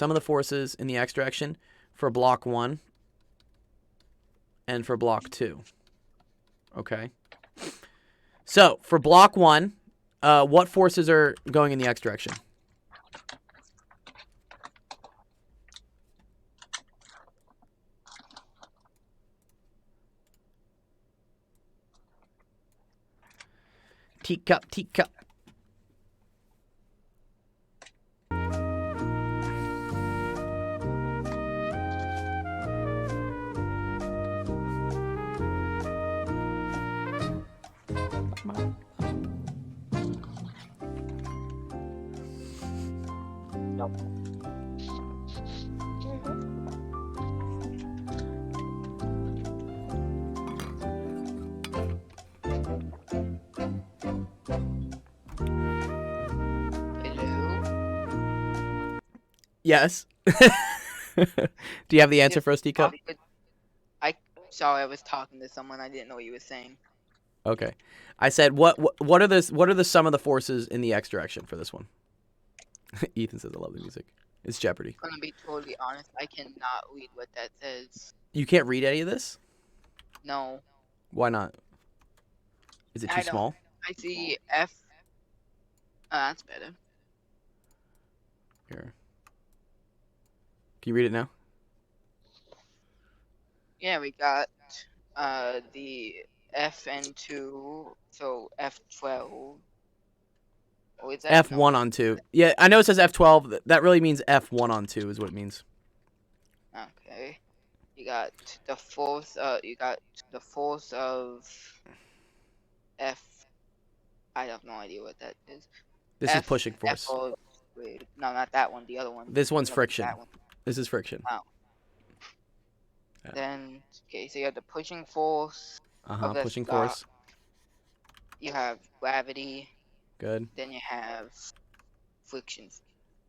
of the forces in the x direction for block 1 and for block 2. Okay. So for block 1, what forces are going in the x direction? Teacup, teacup. Hello. Yes. Do you have the answer for us, teacup? Sorry, I was talking to someone. I didn't know what you were saying. Okay. I said what are the sum of the forces in the x direction for this one? Ethan says I love the music. It's Jeopardy. I'm gonna be totally honest. I cannot read what that says. You can't read any of this? No. Why not? Is it too small? I see F. That's better. Here. Can you read it now? Yeah, we got the FN2, so F12. Oh, is that F1 on 2. Yeah, I know it says F12. That really means F1 on 2 is what it means. Okay. You got the force. You got the force of F. I have no idea what that is. This is pushing force. Wait, no, not that one. The other one. This one's No, friction. that one. This is friction. Wow. Yeah. Then, okay, so you have the pushing force. of the Pushing stock. force. You have gravity. Good. Then you have friction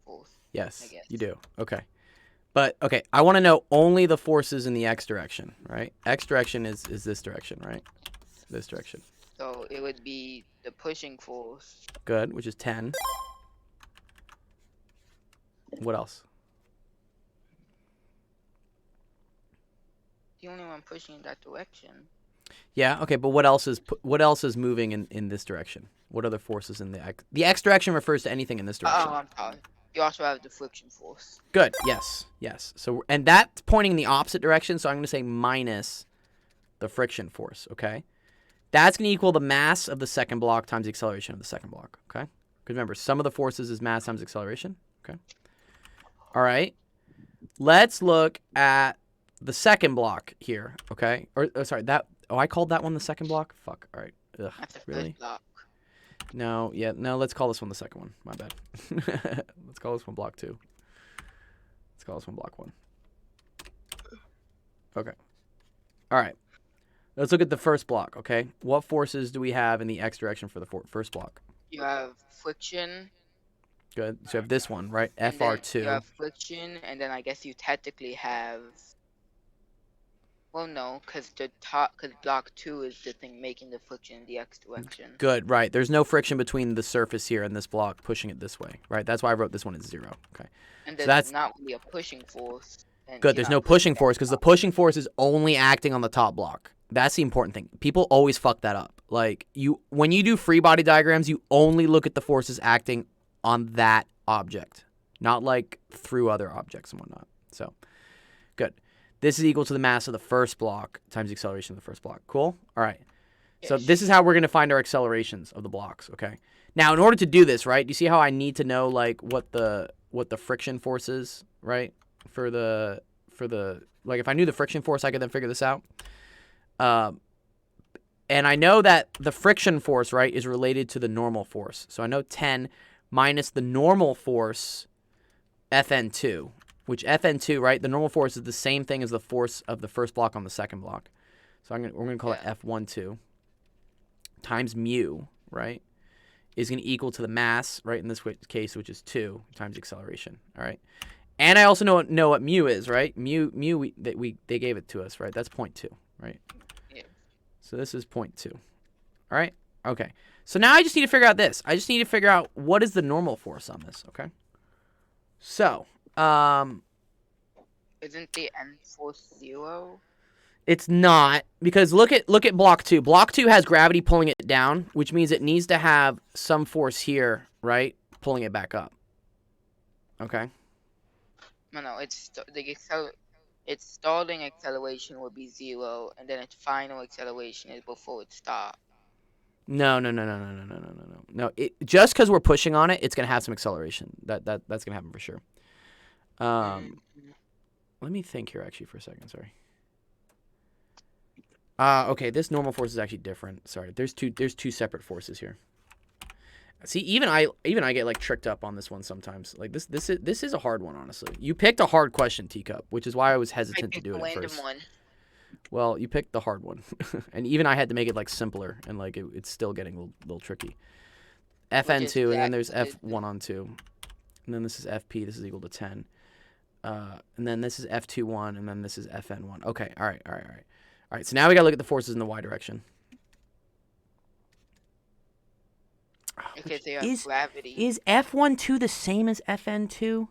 force. Yes, I guess. you do. Okay. But, okay, I want to know only the forces in the x direction, right? X direction is this direction, right? This direction. So it would be the pushing force. Good, which is 10. What else? The only one pushing in that direction. Yeah, okay, but what else is moving in this direction? What other forces in the x direction refers to anything in this direction. Oh, I'm sorry. You also have the friction force. Good. Yes. Yes. So, and that's pointing in the opposite direction. So I'm going to say minus the friction force. Okay. That's going to equal the mass of the second block times the acceleration of the second block. Okay. Because remember, sum of the forces is mass times acceleration. Okay. All right. Let's look at the second block here. Okay. Or sorry, that. Oh, I called that one the second block. Fuck. All right. Ugh, That's the really? first block. No, yeah, no, let's call this one the second one. My bad. Let's call this one block 2. Let's call this one block 1. Okay. All right. Let's look at the first block, okay? What forces do we have in the x direction for the first block? You have friction. Good. So you have this one, right? And then FR2. You have friction, and then I guess you technically have. Well, no, because block 2 is the thing making the friction in the x direction. Good, right. There's no friction between the surface here and this block pushing it this way, right? That's why I wrote this one as 0. Okay. And So there's that's not really a pushing force. good. There's no pushing force because the pushing force is only acting on the top block. That's the important thing. People always fuck that up. Like when you do free body diagrams, you only look at the forces acting on that object, not like through other objects and whatnot. So, good. This is equal to the mass of the first block times the acceleration of the first block. Cool? All right. So this is how we're going to find our accelerations of the blocks, okay? Now, in order to do this, right, do you see how I need to know, like, what the friction force is, right? For the like, if I knew the friction force, I could then figure this out. And I know that the friction force, right, is related to the normal force. So I know 10 minus the normal force, Fn2. Which Fn2, right? The normal force is the same thing as the force of the first block on the second block. So we're going to call it F12 times mu, right? Is going to equal to the mass, right? In this case, which is 2 times acceleration, all right? And I also know what mu is, right? Mu they gave it to us, right? That's 0.2, right? Yeah, So this is 0.2. All right? Okay. So now I just need to figure out this. I just need to figure out what is the normal force on this, okay? So, Isn't the end force 0? it's not, because look at block 2. Block 2 has gravity pulling it down, which means it needs to have some force here, right? Pulling it back up. Okay? No, its starting acceleration would be 0, and then its final acceleration is before it stops. No. Just because we're pushing on it, it's gonna have some acceleration. That's gonna happen for sure. Let me think here actually for a second. Sorry. Okay, this normal force is actually different. Sorry, there's two separate forces here. See, even I get like tricked up on this one sometimes. Like this is a hard one, honestly. You picked a hard question, Teacup, which is why I was hesitant to do it at first. One. Well, you picked the hard one, and even I had to make it like simpler, and like it's still getting a little tricky. Fn2, and then there's F1 on 2, and then this is Fp. This is equal to 10, and then this is F21, and then this is Fn1. Okay, all right. So now we gotta look at the forces in the y direction. Okay, they have gravity. Is F12 the same as Fn2?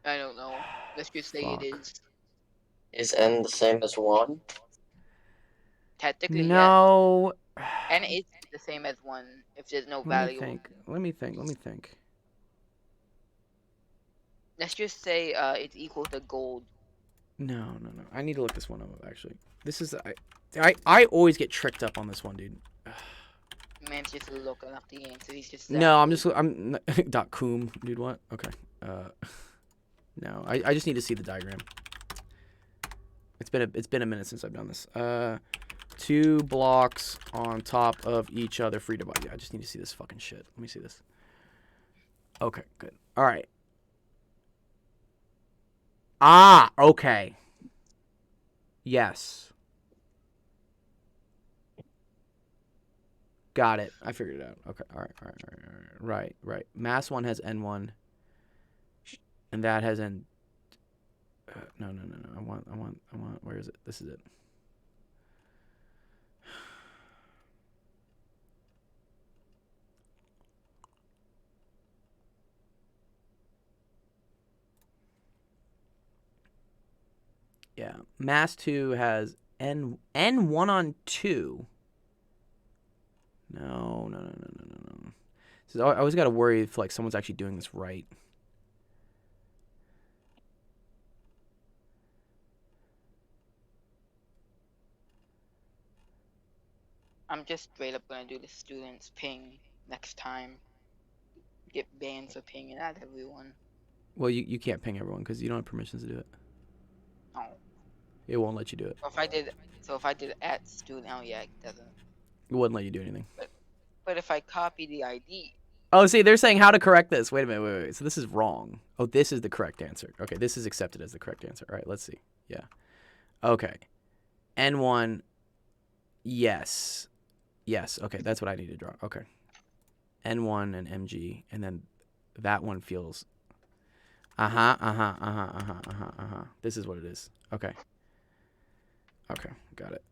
I don't know. Let's just say it is. Is n the same as 1? Technically, No. yes. And it's the same as 1 if there's no value. Let me think. Let's just say it's equal to gold. No. I need to look this one up, actually. This is... I always get tricked up on this one, dude. Man's just looking up the answer. He's just... No, I'm... .com, dude, what? Okay. No, I just need to see the diagram. It's been a minute since I've done this. 2 blocks on top of each other, free divide. Yeah, I just need to see this fucking shit. Let me see this. Okay, good. All right. Okay. Yes. Got it. I figured it out. Okay. All right. Right. Mass 1 has N1, and that has N. No. I want. Where is it? This is it. Yeah. Mass 2 has N1 on 2. No. So I always got to worry if like someone's actually doing this right. I'm just straight up gonna do the students ping next time. Get banned for pinging at everyone. Well, you can't ping everyone because you don't have permissions to do it. Oh. It won't let you do it. So if I did at student, oh yeah, it doesn't. It wouldn't let you do anything. But if I copy the ID. Oh, see, they're saying how to correct this. Wait a minute, wait. So this is wrong. Oh, this is the correct answer. Okay, this is accepted as the correct answer. All right, let's see. Yeah. Okay. N1. Yes. Okay, that's what I need to draw. Okay. N1 and MG, and then that one feels. This is what it is. Okay. Okay, got it.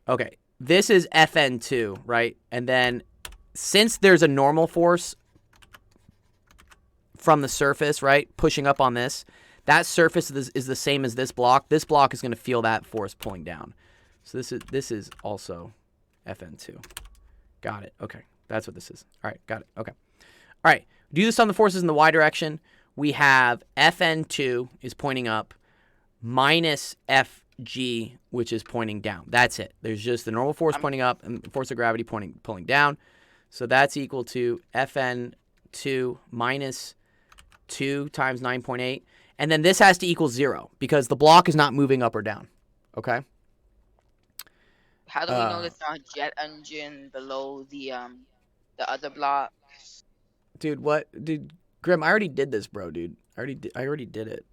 Okay, this is Fn2, right? And then since there's a normal force from the surface, right, pushing up on this, that surface is the same as this block. This block is going to feel that force pulling down. So this is also Fn2. Got it. Okay, that's what this is. All right, got it. Okay. All right, do this on the forces in the y direction. We have Fn2 is pointing up minus Fg, which is pointing down. That's it. There's just the normal force pointing up and the force of gravity pulling down. So that's equal to Fn2 minus 2 times 9.8. And then this has to equal 0 because the block is not moving up or down. Okay? How do we know there's not a jet engine below the other block? Dude, what? Dude, Grim, I already did this, bro, dude. I already did it.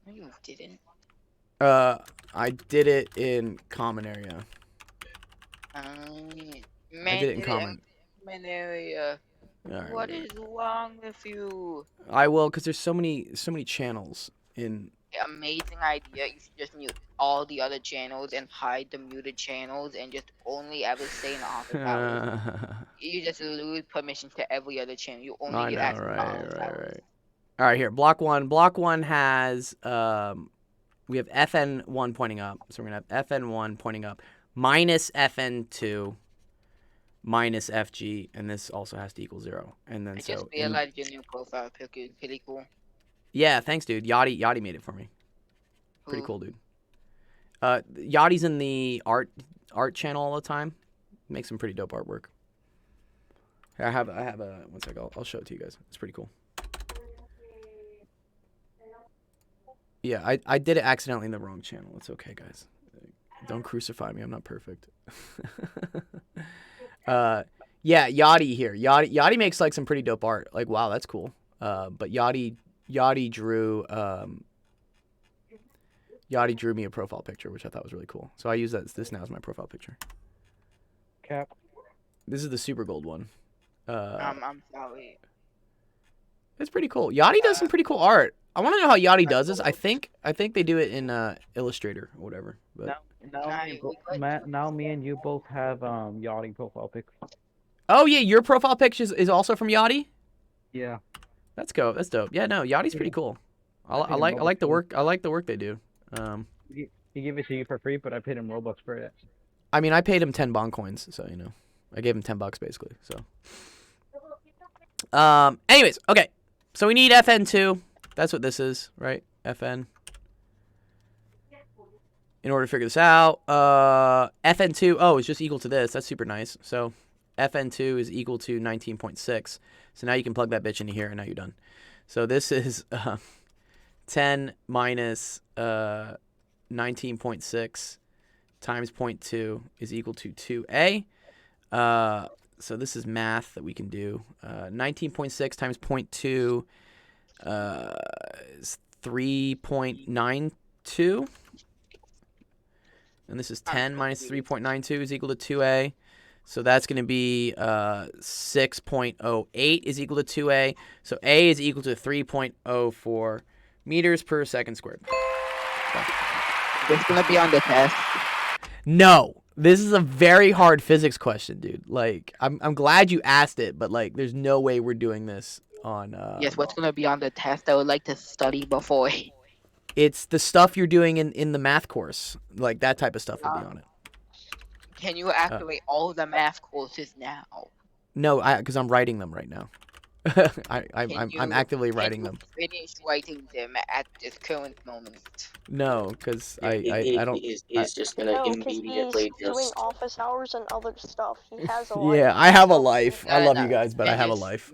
No, you didn't. I did it in common area. Man, I did it in common. Common area. All right. What is wrong with you? I will, because there's so many channels in. Amazing idea. You should just mute all the other channels and hide the muted channels and just only ever stay in office hours. You just lose permission to every other channel. You only I get know, access to right, office right, hours. right. All right, here, block one. Block one has we have FN1 pointing up, so we're gonna have FN1 pointing up minus FN2 minus FG, and this also has to equal 0. And then I just realized your new profile pic is pretty cool. Yeah, thanks, dude. Yachty made it for me. Pretty Who? cool, dude. Yachty's in the art channel all the time. Makes some pretty dope artwork. I have a one sec. I'll show it to you guys. It's pretty cool. Yeah, I did it accidentally in the wrong channel. It's okay, guys. Don't crucify me. I'm not perfect. Yeah, Yachty here. Yachty makes like some pretty dope art. Like, wow, that's cool. But Yachty drew me a profile picture, which I thought was really cool. So I use this now as my profile picture. Cap. This is the super gold one. I'm sorry. It's pretty cool. Yachty does some pretty cool art. I want to know how Yachty does this. I think they do it in Illustrator or whatever. But Now me and you both have Yachty profile pics. oh yeah, your profile picture is also from Yachty. Yeah. That's dope. Yeah, no, Yachty's pretty cool. I like the work. I like the work they do. He gave it to you for free, but I paid him Robux for it. I mean, I paid him 10 bond coins, so you know, I gave him $10 basically. So, anyways, okay. So we need FN2. That's what this is, right? FN. In order to figure this out, FN2. Oh, it's just equal to this. That's super nice. So, FN2 is equal to 19.6. So now you can plug that bitch into here, and now you're done. So this is 10 minus 19.6 times 0.2 is equal to 2a. So this is math that we can do. 19.6 times 0.2 is 3.92. And this is 10 minus 3.92 is equal to 2a. So that's going to be 6.08 is equal to 2a. So a is equal to 3.04 meters per second squared. It's gonna be on the test. No, this is a very hard physics question, dude. Like, I'm glad you asked it, but like, there's no way we're doing this on. Yes, what's gonna be on the test? I would like to study before. It's the stuff you're doing in the math course, like that type of stuff will be on it. Can you activate all the math courses now? No, because I'm writing them right now. I'm actively writing them. Finish writing them at this current moment. No, because I don't. He's just gonna No, because immediately he's doing just. office hours and other stuff. He has a life. Yeah, I have a life. I love No, you guys, but I man have a just- life.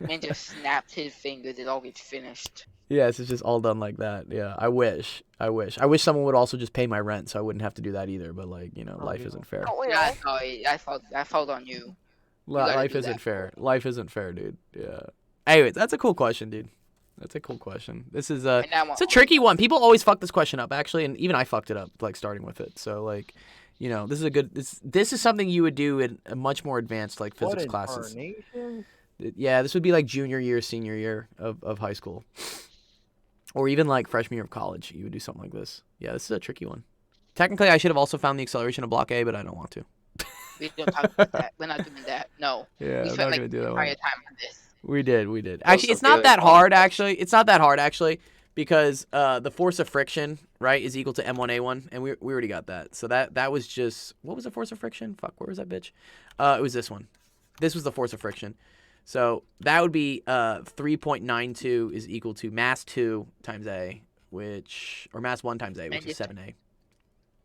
Man just snapped his fingers. It all gets finished. Yes, it's just all done like that. Yeah, I wish someone would also just pay my rent so I wouldn't have to do that either. But like, you know, life isn't fair. Don't we Yeah, all? sorry. I fault on you. gotta Life do isn't that. fair. Life isn't fair, dude. Yeah. Anyways, that's a cool question, dude. That's a cool question. This is And now it's a tricky one. People always fuck this question up, actually, and even I fucked it up, like starting with it. So like, you know, this is a good. This is something you would do in a much more advanced like physics classes. Yeah, this would be like junior year, senior year of high school, or even like freshman year of college. You would do something like this. Yeah, this is a tricky one. Technically, I should have also found the acceleration of block A, but I don't want to. We don't talk about that. We're not doing that. No. Yeah, we I'm spent not like gonna do the that one. entire time on this. We did. Actually, Also it's not feeling that all hard. the- Actually, it's not that hard. Actually, because the force of friction, right, is equal to m1a1, and we already got that. So that was just, what was the force of friction? Fuck, where was that bitch? It was this one. This was the force of friction. So that would be 3.92 is equal to mass 2 times a, or mass 1 times a, which is 7a.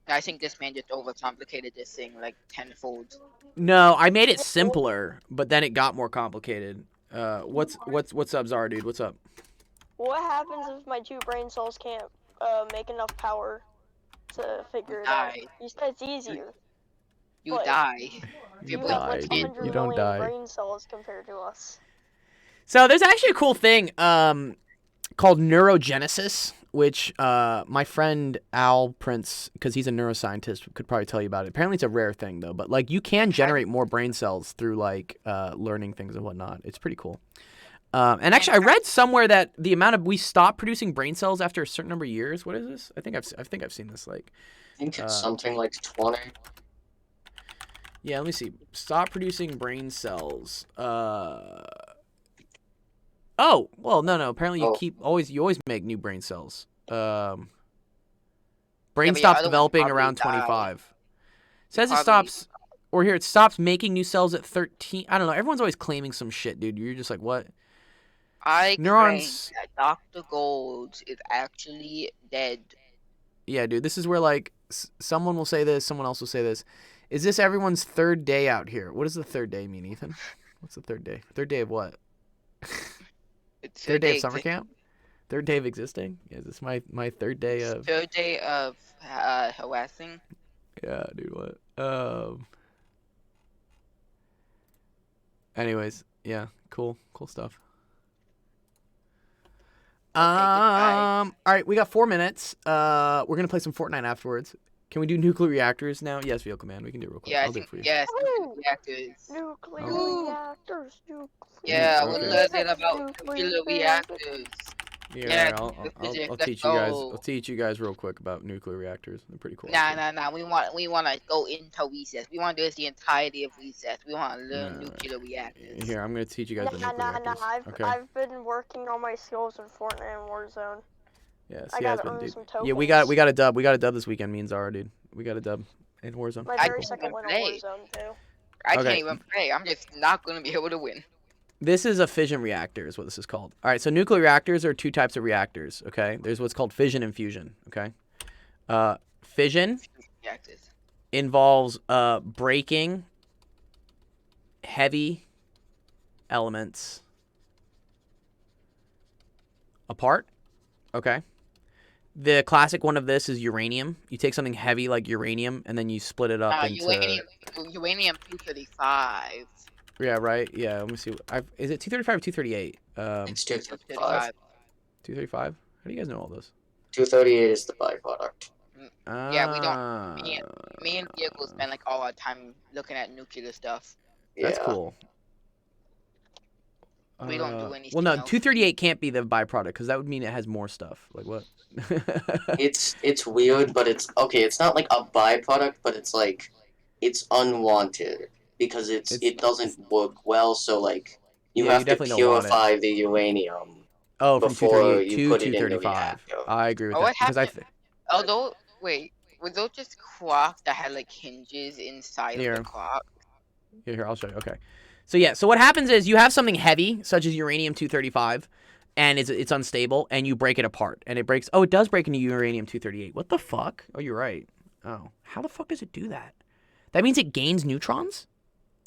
I think this man just overcomplicated this thing like tenfold. No, I made it simpler, but then it got more complicated. What's up, Zara, dude? What's up? What happens if my 2 brain cells can't make enough power to figure it out? Die. You said it's easier. You What? die. If You your have brain like dude. 100 You don't million die. brain cells compared to us. So there's actually a cool thing called neurogenesis, which my friend Al Prince, because he's a neuroscientist, could probably tell you about it. Apparently it's a rare thing, though. But, like, you can generate more brain cells through, like, learning things and whatnot. It's pretty cool. And actually, I read somewhere that the amount of we stop producing brain cells after a certain number of years. What is this? I think I've seen this. Like, I think it's something like 20. Yeah, let me see. Stop producing brain cells. Oh, well, no. Apparently, you always make new brain cells. Brain stops developing around 25. Says it stops, or here it stops making new cells at 13. I don't know. Everyone's always claiming some shit, dude. You're just like, what? Neurons. That Dr. Gold is actually dead. Yeah, dude. This is where like someone will say this, someone else will say this. Is this everyone's third day out here? What does the third day mean, Ethan? What's the third day? Third day of what? It's third day of summer camp? Third day of existing? Yeah, is this my third day of... Third day of harassing? Yeah, dude, what? Anyways, yeah, cool stuff. All right, we got 4 minutes. We're gonna play some Fortnite afterwards. Can we do nuclear reactors now? Yes, Vehicle Man, we can do it real quick. Yeah, I'll do it for you. yes, nuclear reactors. Nuclear reactors. Yeah, we're Okay. learning about nuclear reactors. Yeah, I'll teach you guys. I'll teach you guys real quick about nuclear reactors. They're pretty cool. Nah. We want to go into recess. We want to do this the entirety of recess. We want to learn nuclear reactors. Here, I'm gonna teach you guys the nuclear reactors. Okay. I've been working on my skills in Fortnite and Warzone. Yes, I he has gotta been, earn dude. some tokens. Yeah, we got a dub. We got a dub this weekend. Me and Zara, dude. We got a dub in Warzone. My very second win on Warzone too. I can't even play. I'm just not gonna be able to win. This is a fission reactor is what this is called. All right, so nuclear reactors are two types of reactors, okay? There's what's called fission and fusion, okay? Fission involves breaking heavy elements apart, okay? The classic one of this is uranium. You take something heavy like uranium and then you split it up into... Uranium 235. Yeah, right. Yeah, let me see. Is it 235 or 238? It's 235. 235? How do you guys know all this? 238 is the byproduct. Yeah, we don't. Me and Vehicle spend like all our time looking at nuclear stuff. That's cool. We don't do anything. Well, no, else. 238 can't be the byproduct because that would mean it has more stuff. Like what? It's weird, but it's okay. It's not like a byproduct, but it's like it's unwanted. Because it doesn't work well, so like you have to purify the uranium. Oh, from before 238 you to put it in the 235. reactor. I agree with Oh, that because Although, wait, were those just clocks that had like hinges inside of the clock? Here, I'll show you. Okay, so yeah, so what happens is you have something heavy, such as uranium 235, and it's unstable, and you break it apart, and it breaks. Oh, it does break into uranium 238. What the fuck? Oh, you're right. Oh, how the fuck does it do that? That means it gains neutrons?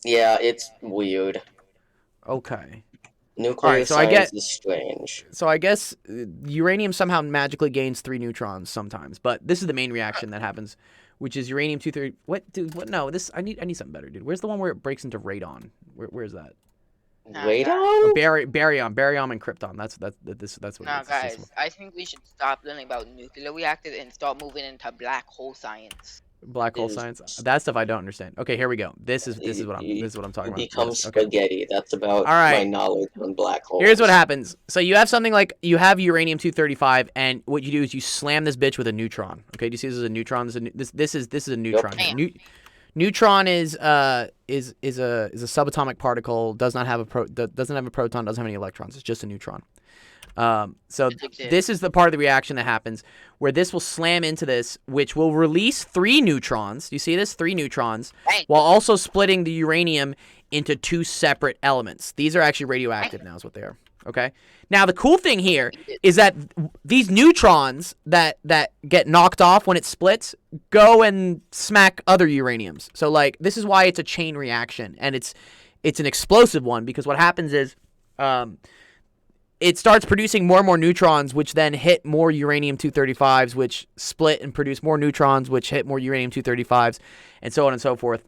Yeah, it's weird. Okay. Nuclear science is strange. So I guess uranium somehow magically gains 3 neutrons sometimes, but this is the main reaction that happens, which is uranium 230. What, dude? What? No, this I need something better, dude. Where's the one where it breaks into radon? Where's that? Radon? Barium and krypton. That's what it is. No, guys, I think we should stop learning about nuclear reactors and start moving into black hole science. Black hole science. That stuff I don't understand. Okay, here we go. This is what I'm talking about. Become spaghetti. That's about all right. My knowledge on black holes. Here's what happens. So you have something like you have uranium 235, and what you do is you slam this bitch with a neutron. Okay, do you see this is a neutron? This is a neutron. Neutron is a subatomic particle. Does not have a doesn't have a proton. Doesn't have any electrons. It's just a neutron. So this is the part of the reaction that happens where this will slam into this, which will release 3 neutrons. Do you see this? 3 neutrons, while also splitting the uranium into 2 separate elements. These are actually radioactive now is what they are. Okay. Now the cool thing here is that these neutrons that get knocked off when it splits go and smack other uraniums. So like this is why it's a chain reaction, and it's an explosive one because what happens is it starts producing more and more neutrons, which then hit more uranium-235s, which split and produce more neutrons, which hit more uranium-235s, and so on and so forth.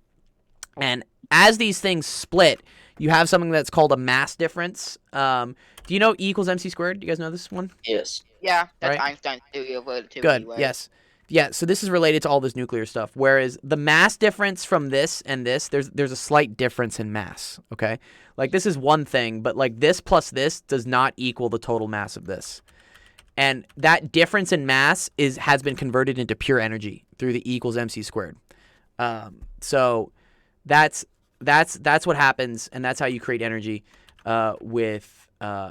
And as these things split, you have something that's called a mass difference. Do you know E equals mc squared? Do you guys know this one? Yes. Yeah, that's Right. Einstein's theory of relativity. Good. Right? Yes. Yeah. So this is related to all this nuclear stuff. Whereas the mass difference from this and this, there's a slight difference in mass. Okay. Like this is one thing, but like this plus this does not equal the total mass of this. And that difference in mass has been converted into pure energy through the E equals mc squared. So that's what happens, and that's how you create energy with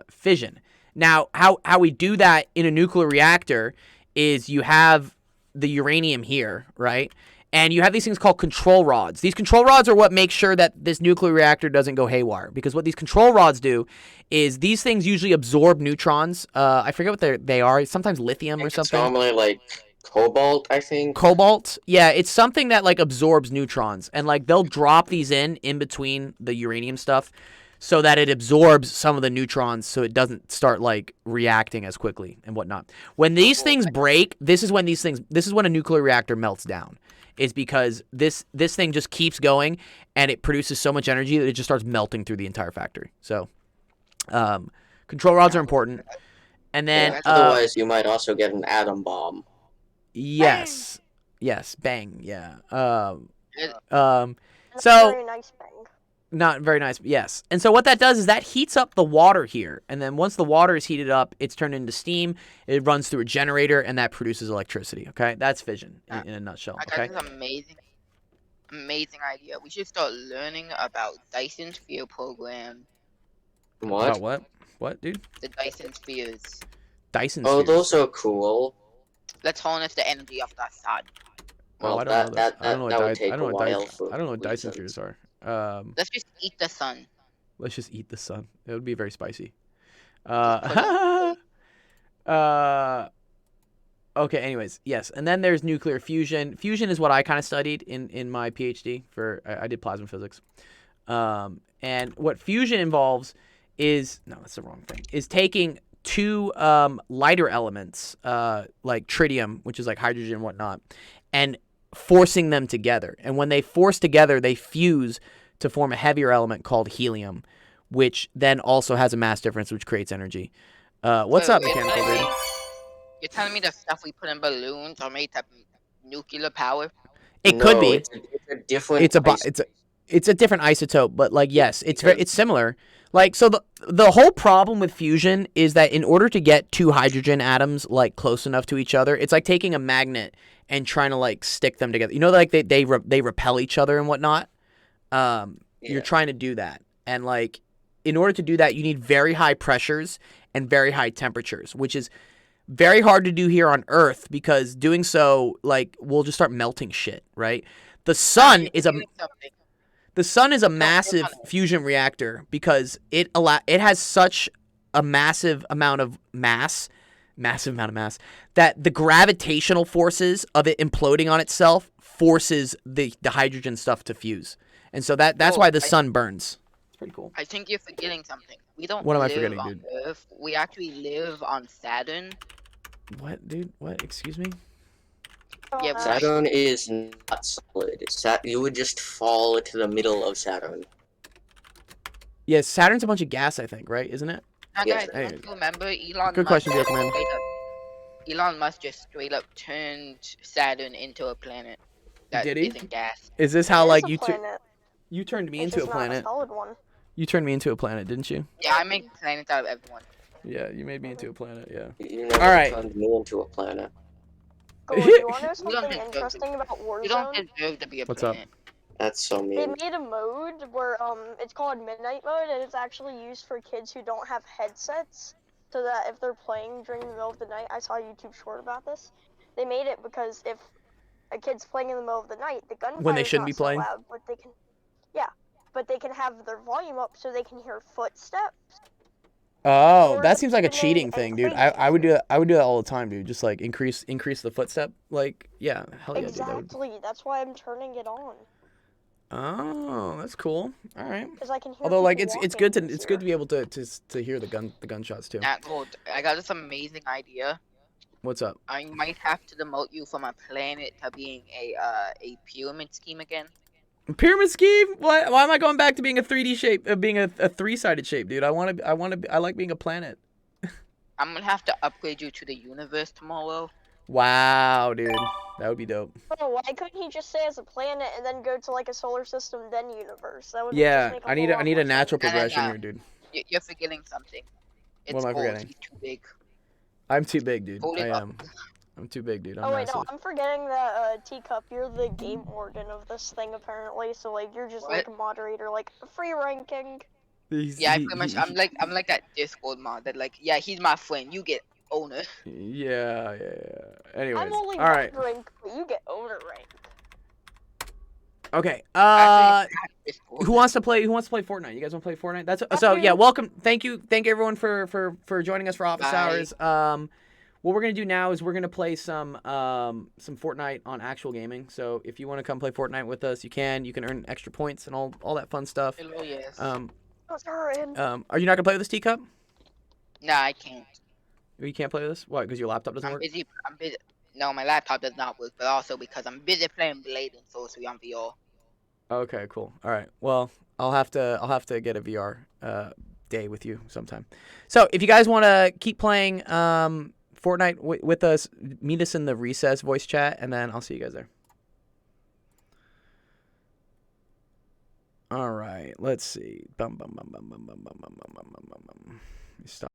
fission. Now, how we do that in a nuclear reactor is you have the uranium here, right? And you have these things called control rods. These control rods are what make sure that this nuclear reactor doesn't go haywire. Because what these control rods do is these things usually absorb neutrons. I forget what they are. It's sometimes lithium or something. It's normally like cobalt, I think. Cobalt? Yeah, it's something that like absorbs neutrons. And like they'll drop these in between the uranium stuff so that it absorbs some of the neutrons so it doesn't start like reacting as quickly and whatnot. When these things break, this is when a nuclear reactor melts down. Is because this thing just keeps going and it produces so much energy that it just starts melting through the entire factory. So control rods are important. And then Yeah, otherwise you might also get an atom bomb. Yes. Yes, bang, yeah. Not So very nice bang. not very nice, but yes. And so what that does is that heats up the water here. And then once the water is heated up, it's turned into steam. It runs through a generator, and that produces electricity, okay? That's fission in a nutshell, I okay? got this amazing idea. We should start learning about Dyson sphere program. What? About what? What, dude? The Dyson spheres. Dyson Oh, spheres. those are cool. Let's harness the energy of the sun. Well, I don't know those. that I don't know what would take I don't know a what while Dyson, for I don't know what Dyson reasons. spheres are. Let's just eat the sun. Let's just eat the sun. It would be very spicy. Just Okay, anyways, yes. And then there's nuclear fusion. Fusion is what I kind of studied in my PhD. I did plasma physics. And what fusion involves is, no, that's the wrong thing, is taking two lighter elements, like tritium, which is like hydrogen and whatnot, and forcing them together. And when they force together, they fuse to form a heavier element called helium, which then also has a mass difference, which creates energy. What's up, mechanical dude? You're telling me the stuff we put in balloons are made of nuclear power? It could be. It's a different. It's a different isotope, but like yes, it's similar. Like so the whole problem with fusion is that in order to get two hydrogen atoms like close enough to each other, it's like taking a magnet and trying to like stick them together. You know, like they repel each other and whatnot. You're trying to do that, and like in order to do that, you need very high pressures and very high temperatures, which is very hard to do here on Earth because doing so, like, we'll just start melting shit, right? The sun is a massive fusion reactor because it has such a massive amount of mass that the gravitational forces of it imploding on itself forces the hydrogen stuff to fuse, and so that's why the sun burns. It's pretty cool. I think you're forgetting something. We don't What am I live forgetting, on dude? Earth. We actually live on Saturn. What, dude? What? Excuse me? Yeah, but Saturn is not solid. You would just fall to the middle of Saturn. Yeah, Saturn's a bunch of gas, I think, right? Isn't it? Now, Yes. guys, Hey. don't you remember Elon Good Musk question, just Jacob, man. Elon Musk just straight up turned Saturn into a planet that Did he? isn't gas. Is this how It is like a you planet. you turned me It's into a just not planet? solid one. You turned me into a planet, didn't you? Yeah, I make planets out of everyone. Yeah, you made me into a planet. Yeah. You never All right. turned me into a planet. Go, do you want to know You don't something deserve interesting about You don't Warzone? deserve to be a What's up? planet. That's so They mean. made a mode where it's called Midnight Mode, and it's actually used for kids who don't have headsets, so that if they're playing during the middle of the night, I saw a YouTube short about this. They made it because if a kid's playing in the middle of the night, the gunfire When they is shouldn't not be so playing? loud, but they can have their volume up so they can hear footsteps. Oh, Or that seems like a spinning cheating and thing, dude. clicking. I would do that all the time, dude. Just like increase the footstep. Like, yeah, hell yeah, dude. That would... Exactly. That's why I'm turning it on, Oh, that's cool. All right. because I can hear. Although, like, people it's good to walking it's good to easier. be able to hear the gunshots too. Nah, Gold, I got this amazing idea. What's up? I might have to demote you from a planet to being a pyramid scheme again. Pyramid scheme? What? Why am I going back to being a 3D shape, being a 3-sided shape, dude? I like being a planet. I'm gonna have to upgrade you to the universe tomorrow. Wow, dude. That would be dope. Oh, why couldn't he just stay as a planet and then go to like a solar system, then universe? That would Yeah, just make I need whole lot a more natural sense. progression No. here, dude. You're forgetting something. It's What am I gold. forgetting? He's too big. I'm too big, dude. Hold it I up. am. I'm too big, dude. I'm Oh wait, no, massive. I'm forgetting that Teacup, you're the game warden of this thing apparently. So like, you're just like a moderator, like free ranking. Yeah, I pretty much. I'm like that Discord mod that like, yeah, he's my friend. You get owner. Yeah. Anyways, I'm only all right. rank, but you get owner rank. Okay. Discord. Who wants to play? Who wants to play Fortnite? You guys want to play Fortnite? That's so. Yeah. Welcome. Thank you everyone for joining us for office hours. What we're gonna do now is we're gonna play some Fortnite on actual gaming. So if you want to come play Fortnite with us, you can. You can earn extra points and all that fun stuff. Hello, yes. Are you not gonna play with this, Teacup? Nah, I can't. You can't play with this? What? Because your laptop doesn't work? I'm busy. No, my laptop does not work, but also because I'm busy playing Blade and Sorcery on VR. Okay, cool. All right. Well, I'll have to get a VR day with you sometime. So if you guys want to keep playing Fortnite with us, meet us in the recess voice chat, and then I'll see you guys there. All right. Let's see. Let me stop.